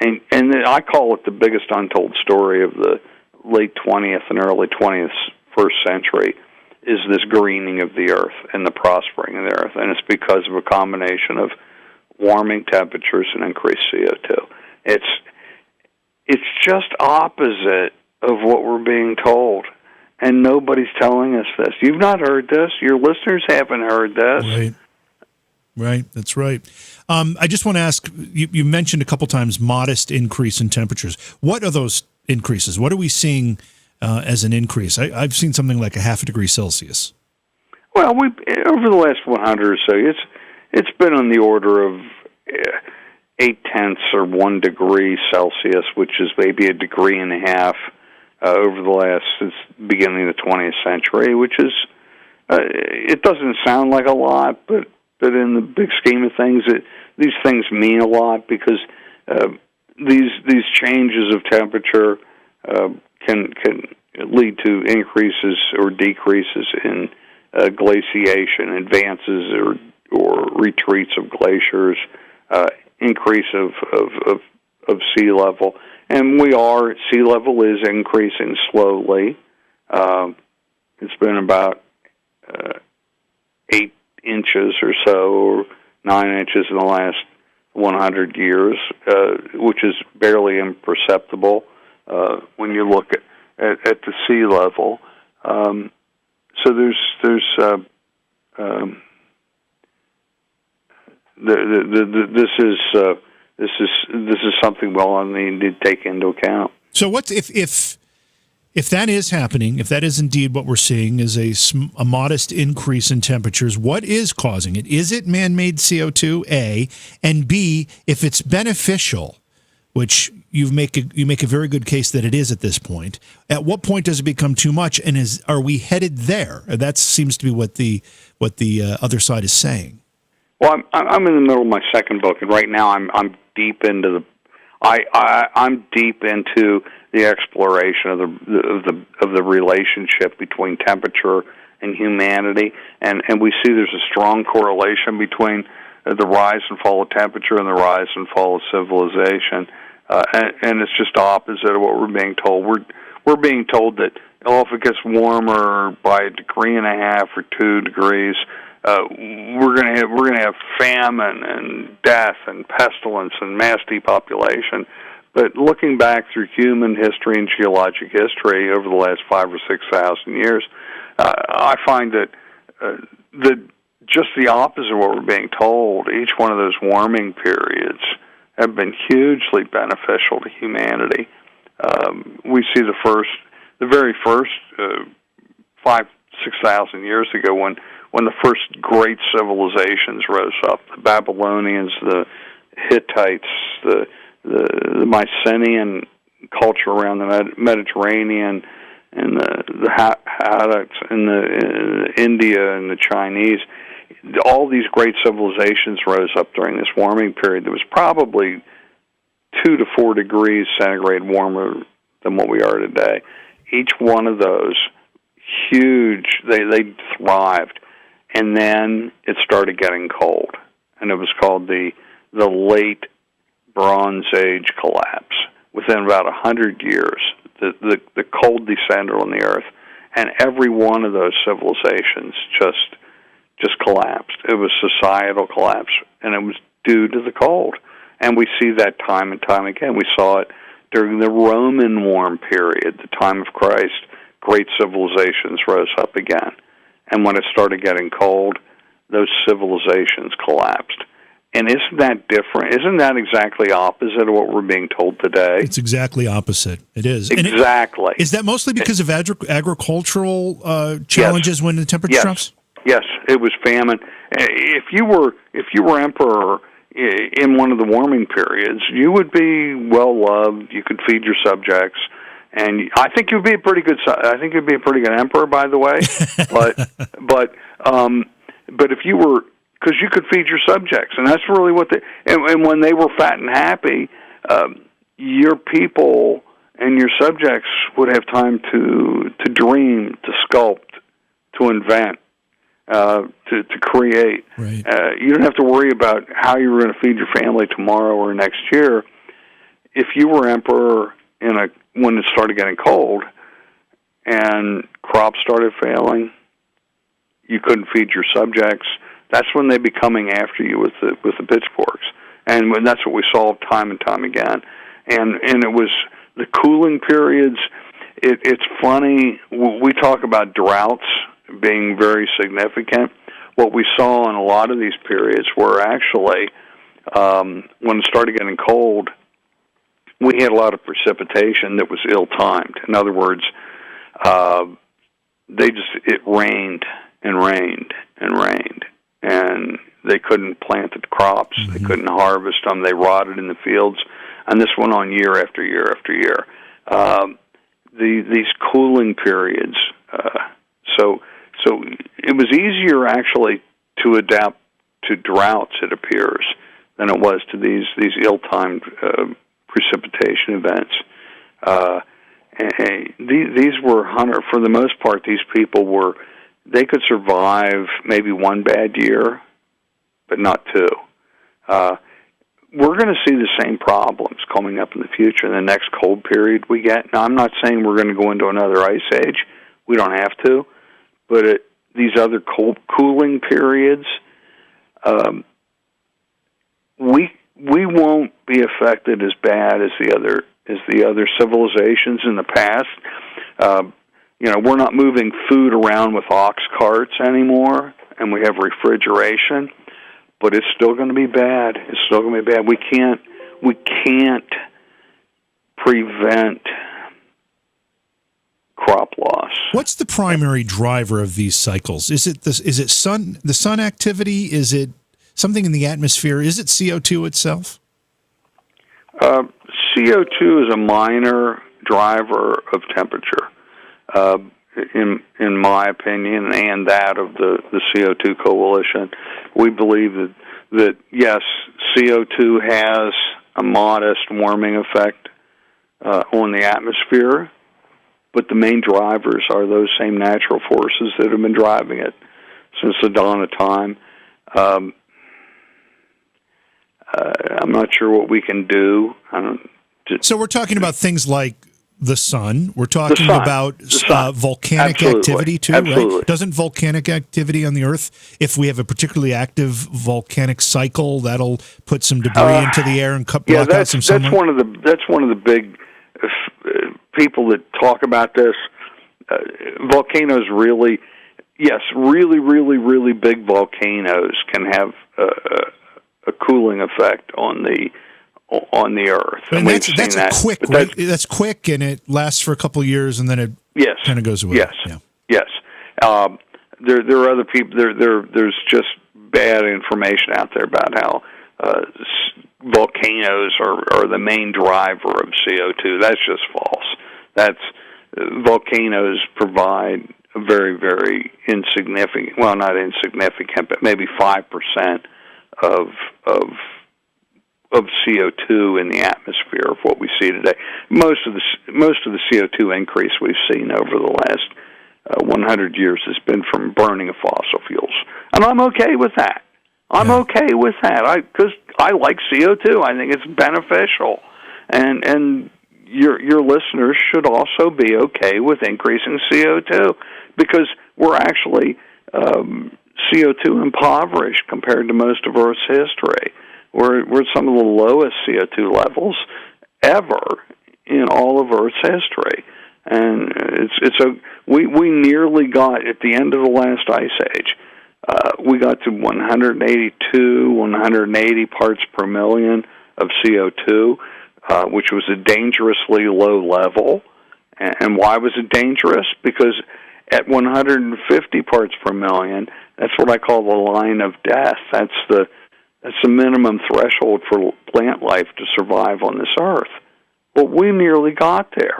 And I call it the biggest untold story of the late 20th and early 21st century, is this greening of the earth and the prospering of the earth. And it's because of a combination of warming temperatures and increased CO2. It's just opposite of what we're being told. And nobody's telling us this. You've not heard this. Your listeners haven't heard this. Right. That's right. I just want to ask, you mentioned a couple times modest increase in temperatures. What are those increases? What are we seeing as an increase? I've seen something like a 0.5 degree Celsius. Well, over the last 100 or so, it's been on the order of 0.8 or 1 degree Celsius, which is maybe 1.5 degrees over the last, since the beginning of the 20th century, which is, it doesn't sound like a lot, but in the big scheme of things, these things mean a lot, because these changes of temperature can lead to increases or decreases in glaciation, advances or retreats of glaciers, increase of sea level. And sea level is increasing slowly. It's been about 8 inches or so, or 9 inches in the last 100 years, which is barely imperceptible when you look at the sea level. So this is something we'll all need to take into account. So what if that is happening, if that is indeed what we're seeing, is a modest increase in temperatures, what is causing it? Is it man-made CO2, A, and B, if it's beneficial, which you make a very good case that it is at this point, at what point does it become too much, and are we headed there? That seems to be what the other side is saying. Well, I'm in the middle of my second book, and right now I'm deep into I'm deep into the exploration of the relationship between temperature and humanity, and we see there's a strong correlation between the rise and fall of temperature and the rise and fall of civilization, and it's just opposite of what we're being told. We're being told that if it gets warmer by 1.5 degrees or 2 degrees, we're gonna have famine and death and pestilence and mass depopulation. But looking back through human history and geologic history over the last 5,000 or 6,000 years, I find that just the opposite of what we're being told. Each one of those warming periods have been hugely beneficial to humanity. We see the very first 5,000-6,000 years ago when the first great civilizations rose up: the Babylonians, the Hittites, the Mycenaean culture around the Mediterranean, and the Hattacks and the India and the Chinese. All these great civilizations rose up during this warming period that was probably 2 to 4 degrees centigrade warmer than what we are today. Each one of those huge, they thrived, and then it started getting cold, and it was called the late Bronze Age collapse. Within about 100 years, the cold descended on the earth, and every one of those civilizations just collapsed. It was societal collapse, and it was due to the cold. And we see that time and time again. We saw it during the Roman warm period, the time of Christ. Great civilizations rose up again. And when it started getting cold, those civilizations collapsed. And isn't that different? Isn't that exactly opposite of what we're being told today? It's exactly opposite. It is. Exactly. Is that mostly because of agricultural challenges? Yes. When the temperature drops? Yes, it was famine. If you were emperor in one of the warming periods, you would be well loved. You could feed your subjects, and I think you'd be a pretty good. I think you'd be a pretty good emperor, by the way. But if you were, because you could feed your subjects, and that's really what they. And when they were fat and happy, your people and your subjects would have time to dream, to sculpt, to invent. To create. Right. You don't have to worry about how you were going to feed your family tomorrow or next year. If you were emperor when it started getting cold and crops started failing, you couldn't feed your subjects. That's when they'd be coming after you with the pitchforks, and that's what we saw time and time again. And it was the cooling periods. It's funny, we talk about droughts being very significant. What we saw in a lot of these periods were actually, when it started getting cold, we had a lot of precipitation that was ill-timed. In other words, it rained and rained and rained, and they couldn't plant the crops. Mm-hmm. They couldn't harvest them. They rotted in the fields, and this went on year after year after year. These cooling periods, So it was easier actually to adapt to droughts, it appears, than it was to these ill-timed precipitation events. And these were for the most part, these people they could survive maybe one bad year, but not two. We're going to see the same problems coming up in the future in the next cold period we get. Now, I'm not saying we're going to go into another ice age. We don't have to. But these other cooling periods, we won't be affected as bad as the other civilizations in the past. We're not moving food around with ox carts anymore, and we have refrigeration. But it's still going to be bad. It's still going to be bad. We can't prevent crop loss. What's the primary driver of these cycles? Is it the sun activity? Is it something in the atmosphere? Is it CO2 itself? CO2 is a minor driver of temperature, in my opinion, and that of the CO2 coalition. We believe that yes, CO2 has a modest warming effect on the atmosphere, but the main drivers are those same natural forces that have been driving it since the dawn of time. I'm not sure what we can do. So we're talking about things like the sun. We're talking about volcanic activity too, right? Doesn't volcanic activity on the Earth, if we have a particularly active volcanic cycle, that'll put some debris into the air and block out some sunlight? That's one of the big people that talk about this. Volcanoes really big volcanoes can have a cooling effect on the Earth. And that's quick, and it lasts for a couple of years, and then it kind of goes away. Yes. There are other people. There's just bad information out there about how volcanoes are the main driver of CO2. That's just false. Volcanoes provide a very, very insignificant, well, not insignificant, but maybe 5% of CO2 in the atmosphere of what we see today. Most of the CO2 increase we've seen over the last 100 years has been from burning of fossil fuels, and I'm okay with that. Okay with that because I like CO2. I think it's beneficial, and your listeners should also be okay with increasing CO2 because we're actually CO2 impoverished compared to most of Earth's history. We're at some of the lowest CO2 levels ever in all of Earth's history, and we nearly got at the end of the last ice age. We got to 180 parts per million of CO2, which was a dangerously low level. And why was it dangerous? Because at 150 parts per million, that's what I call the line of death. That's the minimum threshold for plant life to survive on this Earth. Well, we nearly got there.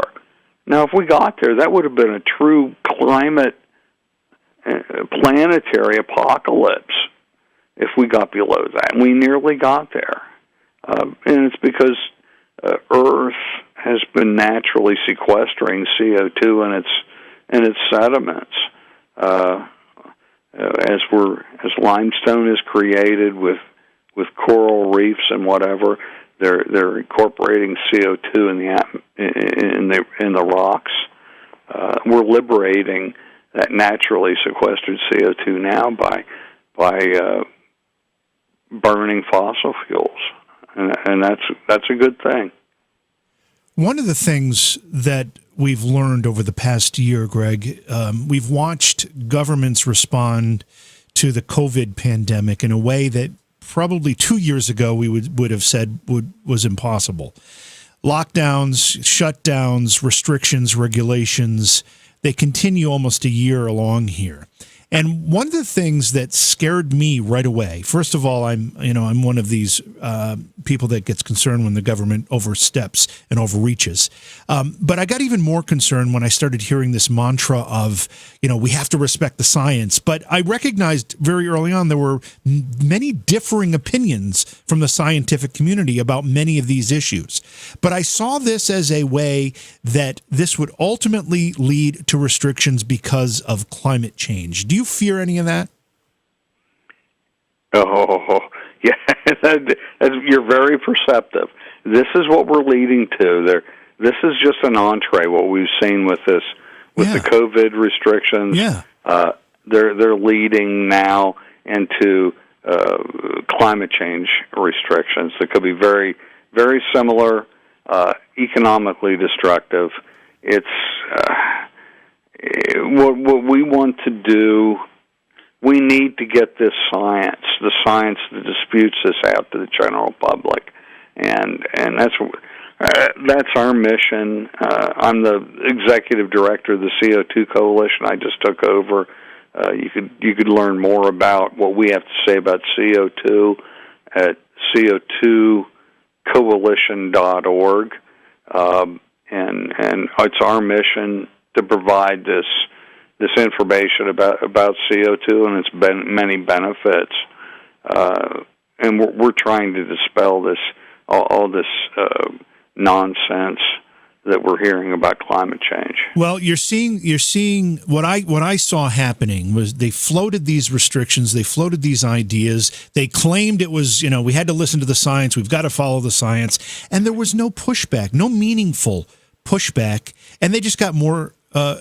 Now, if we got there, that would have been a true climate planetary apocalypse if we got below that. And we nearly got there. And it's because Earth has been naturally sequestering CO2 in its sediments. As limestone is created with coral reefs and whatever, they're incorporating CO2 in the rocks. We're liberating that naturally sequestered CO2 now by burning fossil fuels, and that's a good thing. One of the things that we've learned over the past year, Greg, we've watched governments respond to the COVID pandemic in a way that probably 2 years ago we would have said was impossible. Lockdowns, shutdowns, restrictions, regulations, they continue almost a year along here. And one of the things that scared me right away, first of all, I'm one of these people that gets concerned when the government oversteps and overreaches. But I got even more concerned when I started hearing this mantra of, we have to respect the science. But I recognized very early on there were many differing opinions from the scientific community about many of these issues. But I saw this as a way that this would ultimately lead to restrictions because of climate change. Do you fear any of that? Oh, yeah, you're very perceptive. This is what we're leading to. This is just an entree, what we've seen with the COVID restrictions. Yeah. They're leading now into climate change restrictions that could be very, very similar, economically destructive. It's what we want to do. We need to get the science that disputes this out to the general public, and that's our mission. I'm the executive director of the CO2 Coalition. I just took over. You could learn more about what we have to say about CO2 at co2coalition.org, and it's our mission to provide this information about CO2 and its many benefits, and we're trying to dispel all this nonsense that we're hearing about climate change. Well, you're seeing what I saw happening was they floated these restrictions, they floated these ideas, they claimed it was, we had to listen to the science, we've got to follow the science, and there was no pushback, no meaningful pushback, and they just got more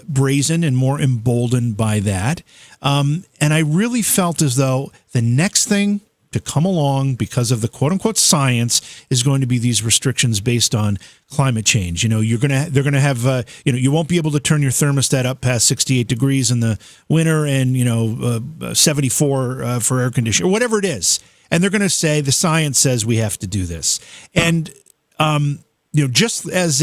brazen and more emboldened by that. And I really felt as though the next thing to come along because of the quote unquote science is going to be these restrictions based on climate change. They're going to have, you won't be able to turn your thermostat up past 68 degrees in the winter and, 74 for air conditioning or whatever it is. And they're going to say the science says we have to do this. And, just as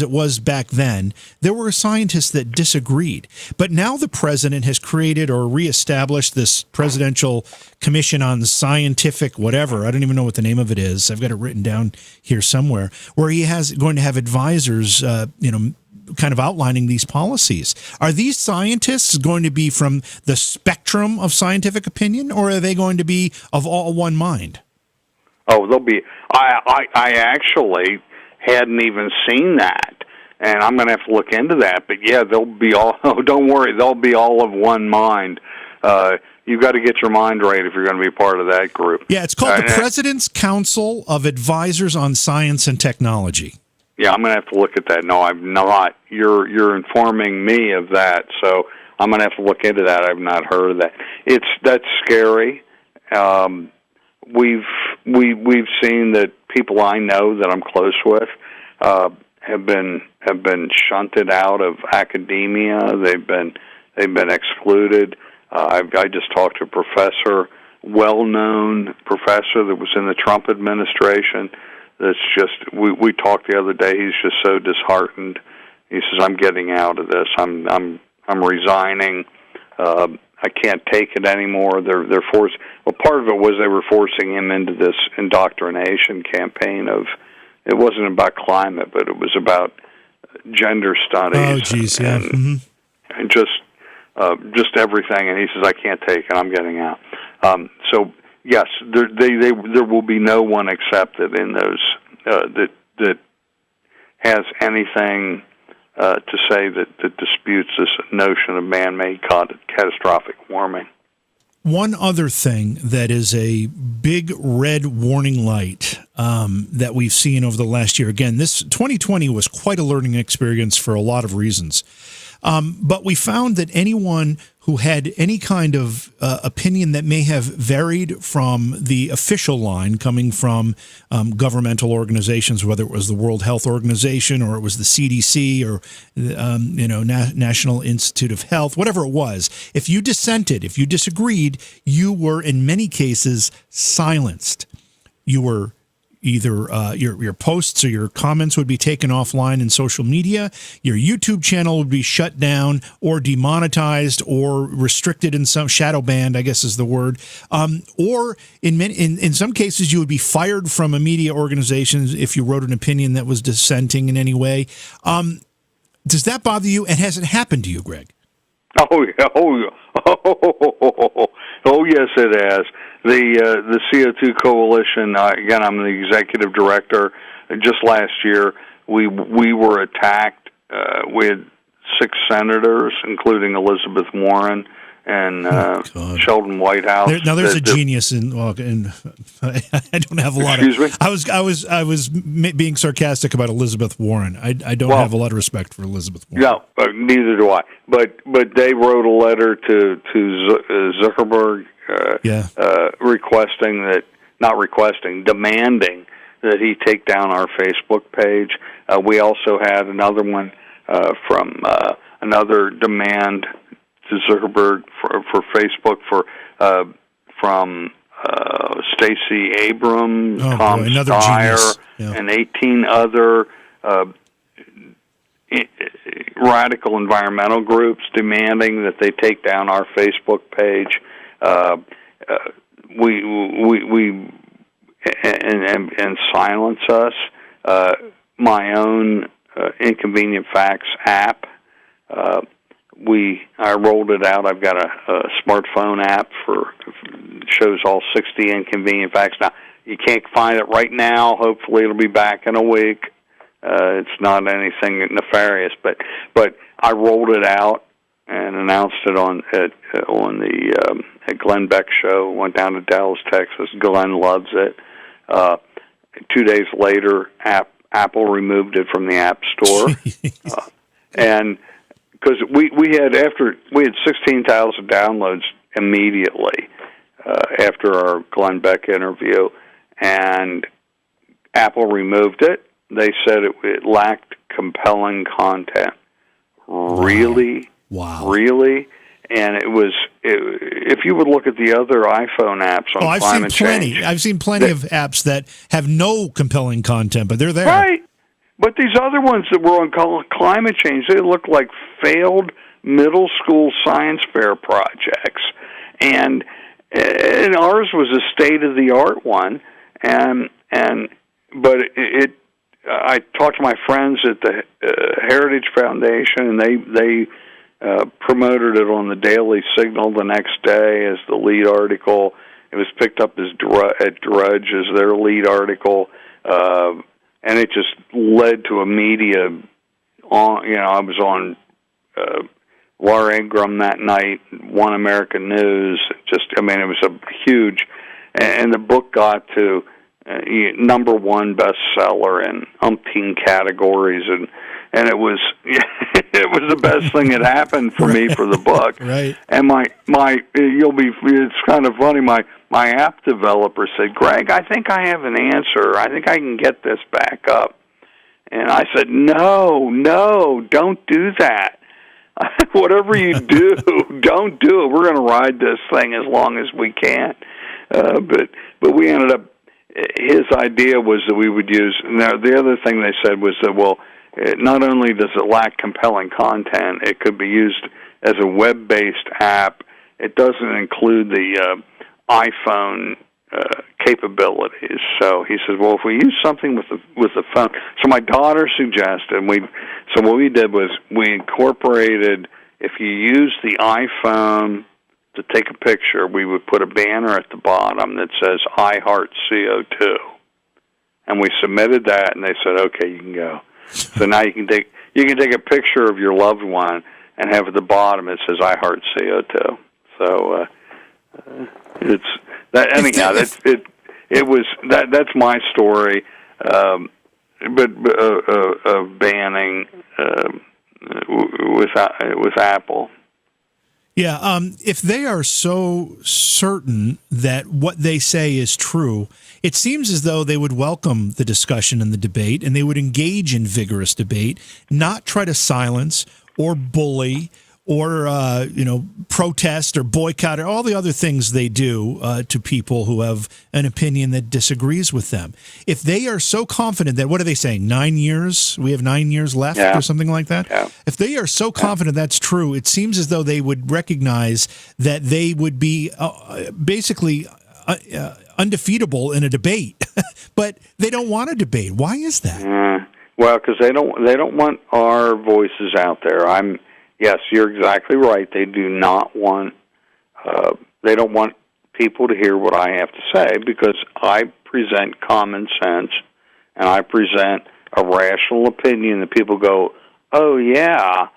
it was back then, there were scientists that disagreed. But now the president has created or reestablished this presidential commission on scientific whatever. I don't even know what the name of it is. I've got it written down here somewhere, where he has going to have advisors, kind of outlining these policies. Are these scientists going to be from the spectrum of scientific opinion, or are they going to be of all one mind? Oh, they'll be. I actually hadn't even seen that, and I'm going to have to look into that. But yeah, they'll be all. Oh, don't worry, they'll be all of one mind. You've got to get your mind right if you're going to be part of that group. Yeah, it's called the President's Council of Advisors on Science and Technology. Yeah, I'm going to have to look at that. No, I've not. You're informing me of that, so I'm going to have to look into that. I've not heard of that. That's scary. We've seen that people I know that I'm close with have been shunted out of academia. They've been excluded. I just talked to a professor, well-known professor that was in the Trump administration. That's just we talked the other day. He's just so disheartened. He says, "I'm getting out of this. I'm resigning. I can't take it anymore." They're forced. Well, part of it was they were forcing him into this indoctrination campaign of. It wasn't about climate, but it was about gender studies. Oh, geez, yeah. And just everything. And he says, "I can't take it. I'm getting out." So yes, there will be no one accepted in those that has anything to say that disputes this notion of man-made catastrophic warming. One other thing that is a big red warning light that we've seen over the last year. Again, this 2020 was quite a learning experience for a lot of reasons. But we found that anyone who had any kind of opinion that may have varied from the official line coming from governmental organizations, whether it was the World Health Organization or it was the CDC or National Institute of Health, whatever it was, if you dissented, if you disagreed, you were in many cases silenced. You were either your posts or your comments would be taken offline in social media, your YouTube channel would be shut down or demonetized or restricted in some shadow banned, I guess is the word, or in some cases you would be fired from a media organization if you wrote an opinion that was dissenting in any way. Does that bother you, and has it happened to you, Greg? Oh yes, it has. The CO2 Coalition. Again, I'm the executive director. Just last year, we were attacked. We had 6 senators, including Elizabeth Warren and Sheldon Whitehouse. There's a genius in. I don't have a lot. Excuse me? I was being sarcastic about Elizabeth Warren. I don't have a lot of respect for Elizabeth Warren. No, neither do I. But they wrote a letter to Zuckerberg, demanding that he take down our Facebook page. We also had another one from another demand to Zuckerberg for Facebook from Stacey Abrams, Tom Steyer, and 18 other radical environmental groups demanding that they take down our Facebook page. And silence us. My own Inconvenient Facts app. I rolled it out. I've got a smartphone app shows all 60 inconvenient facts. Now you can't find it right now. Hopefully it'll be back in a week. It's not anything nefarious, but I rolled it out and announced it on the Glenn Beck show. Went down to Dallas, Texas. Glenn loves it. 2 days later, Apple removed it from the App Store, and because we had 16,000 downloads immediately after our Glenn Beck interview, and Apple removed it. They said it lacked compelling content. Really? Wow. Really? And if you would look at the other iPhone apps on climate change. I've seen plenty of apps that have no compelling content, but they're there. Right. But these other ones that were on climate change, they look like failed middle school science fair projects. And ours was a state-of-the-art one. But I talked to my friends at the Heritage Foundation, and they promoted it on the Daily Signal the next day as the lead article. It was picked up at Drudge as their lead article, and it just led to a media. I was on Laura Ingraham that night, One American News. It was a huge, and the book got to number one bestseller in umpteen categories, and it was it was the best thing that happened for me for the book. Right. And it's kind of funny. My app developer said, "Greg, I think I have an answer. I think I can get this back up." And I said, "No, don't do that. Whatever you do, don't do it. We're going to ride this thing as long as we can." But we ended up. His idea was that we would use. Now, the other thing they said was that, not only does it lack compelling content, it could be used as a web-based app. It doesn't include the iPhone capabilities. So he says, if we use something with the phone. So my daughter suggested, so what we did was we incorporated, if you use the iPhone to take a picture, we would put a banner at the bottom that says "I Heart CO2," and we submitted that, and they said, "Okay, you can go." So now you can take a picture of your loved one and have at the bottom it says "I Heart CO2." So it's that. Anyhow, that's my story, but of banning with Apple. Yeah, if they are so certain that what they say is true, it seems as though they would welcome the discussion and the debate, and they would engage in vigorous debate, not try to silence or bully or protest or boycott or all the other things they do to people who have an opinion that disagrees with them. If they are so confident that, what are they saying, 9 years? We have 9 years left or something like that? Yeah. If they are so confident that's true, it seems as though they would recognize that they would be basically undefeatable in a debate. But they don't want to debate. Why is that? Well, because they don't want our voices out there. Yes, you're exactly right. They do not want. They don't want people to hear what I have to say, because I present common sense and I present a rational opinion that people go, "Oh yeah,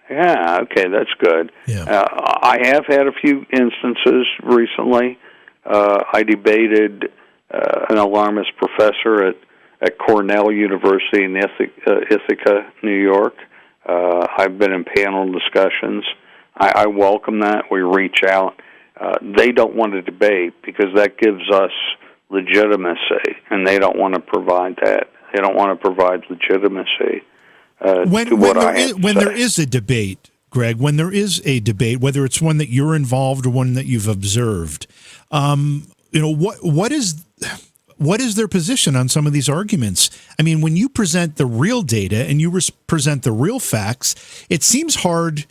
okay, that's good." Yeah. I have had a few instances recently. I debated an alarmist professor at Cornell University in Ithaca, New York. I've been in panel discussions. I welcome that. We reach out. They don't want to debate because that gives us legitimacy, and they don't want to provide that. They don't want to provide legitimacy when there is a debate, Greg, when there is a debate, whether it's one that you're involved or one that you've observed, what is their position on some of these arguments? I mean, when you present the real data and you present the real facts, it seems hard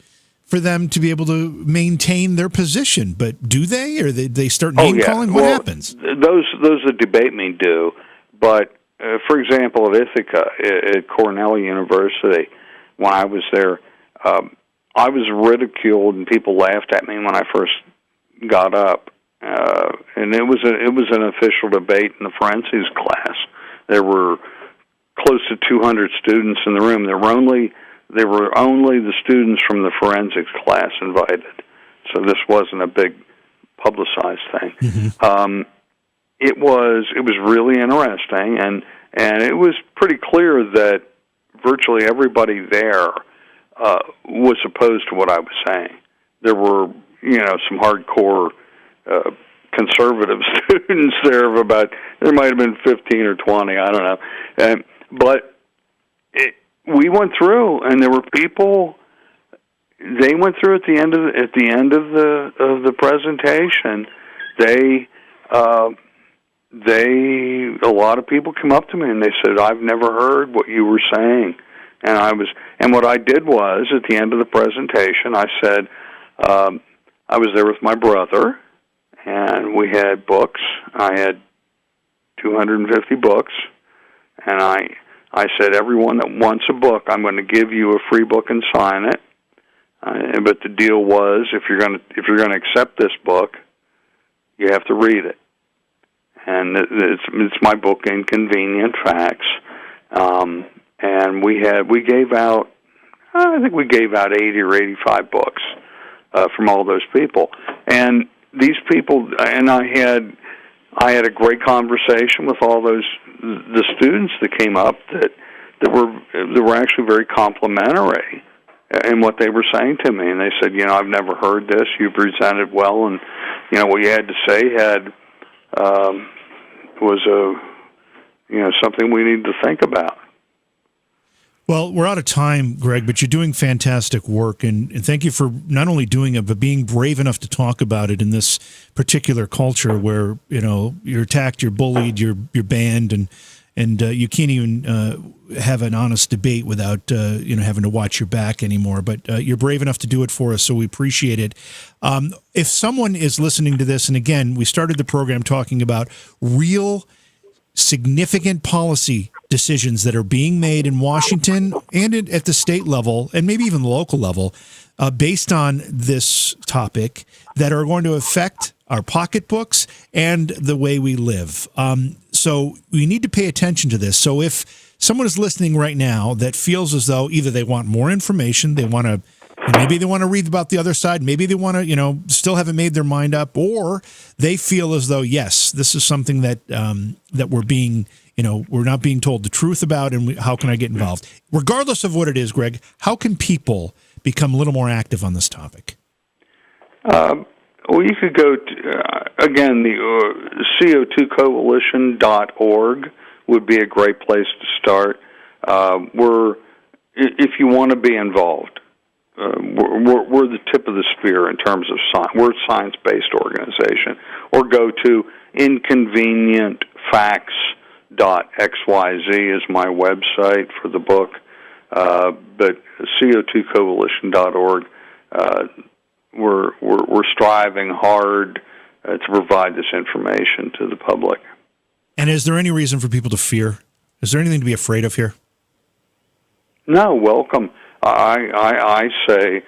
for them to be able to maintain their position. But do they, or they start name calling? What happens? Those that debate me do. But for example, at Ithaca, at Cornell University, when I was there, I was ridiculed and people laughed at me when I first got up. And it was an official debate in the forensics class. There were close to 200 students in the room. There were only the students from the forensics class invited. So this wasn't a big publicized thing. Mm-hmm. It was really interesting, and And it was pretty clear that virtually everybody there was opposed to what I was saying. There were, some hardcore conservative students there there might have been 15 or 20, I don't know. But we went through, and there were people. They went through at the end of the presentation. A lot of people came up to me and they said, "I've never heard what you were saying." And what I did was, at the end of the presentation, I said, I was there with my brother, and we had books. I had 250 books, and I said, everyone that wants a book, I'm going to give you a free book and sign it. But the deal was, if you're going to accept this book, you have to read it. And it's my book, Inconvenient Facts. And we gave out, I think we gave out 80 or 85 books from all those people. And these people, and I had a great conversation with all the students that came up that were actually very complimentary in what they were saying to me. And they said, I've never heard this. You presented well, and what you had to say was something we need to think about. Well, we're out of time, Greg, but you're doing fantastic work, and thank you for not only doing it, but being brave enough to talk about it in this particular culture where, you're attacked, you're bullied, you're banned, and you can't even have an honest debate without, having to watch your back anymore. But you're brave enough to do it for us, so we appreciate it. If someone is listening to this, and again, we started the program talking about real significant policy decisions that are being made in Washington and at the state level and maybe even the local level based on this topic that are going to affect our pocketbooks and the way we live. So we need to pay attention to this. So if someone is listening right now that feels as though either they want more information, maybe they want to read about the other side, maybe they want to, still haven't made their mind up, or they feel as though, yes, this is something that we're being, we're not being told the truth about, and how can I get involved? Regardless of what it is, Greg, how can people become a little more active on this topic? Well, you could go to, again, the CO2coalition.org would be a great place to start. If you want to be involved, we're the tip of the spear in terms of science. We're a science-based organization. Or go to inconvenientfacts.xyz is my website for the book. But CO2coalition.org, we're striving hard to provide this information to the public. And is there any reason for people to fear? Is there anything to be afraid of here? No, welcome. I say,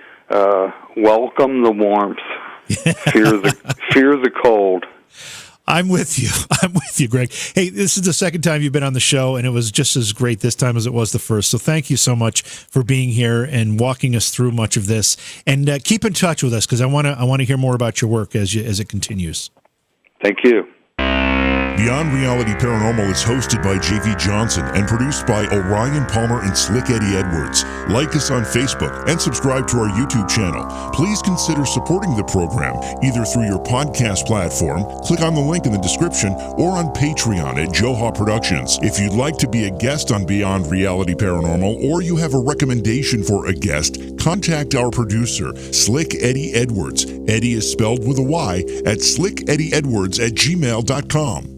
welcome the warmth. Fear the cold. I'm with you, Greg. Hey, this is the second time you've been on the show, and it was just as great this time as it was the first. So thank you so much for being here and walking us through much of this. And keep in touch with us, because I want to hear more about your work as it continues. Thank you. Beyond Reality Paranormal is hosted by J.V. Johnson and produced by Orion Palmer and Slick Eddie Edwards. Like us on Facebook and subscribe to our YouTube channel. Please consider supporting the program either through your podcast platform, click on the link in the description, or on Patreon at Joha Productions. If you'd like to be a guest on Beyond Reality Paranormal, or you have a recommendation for a guest, contact our producer, Slick Eddie Edwards. Eddie is spelled with a Y at slickeddieedwards@gmail.com.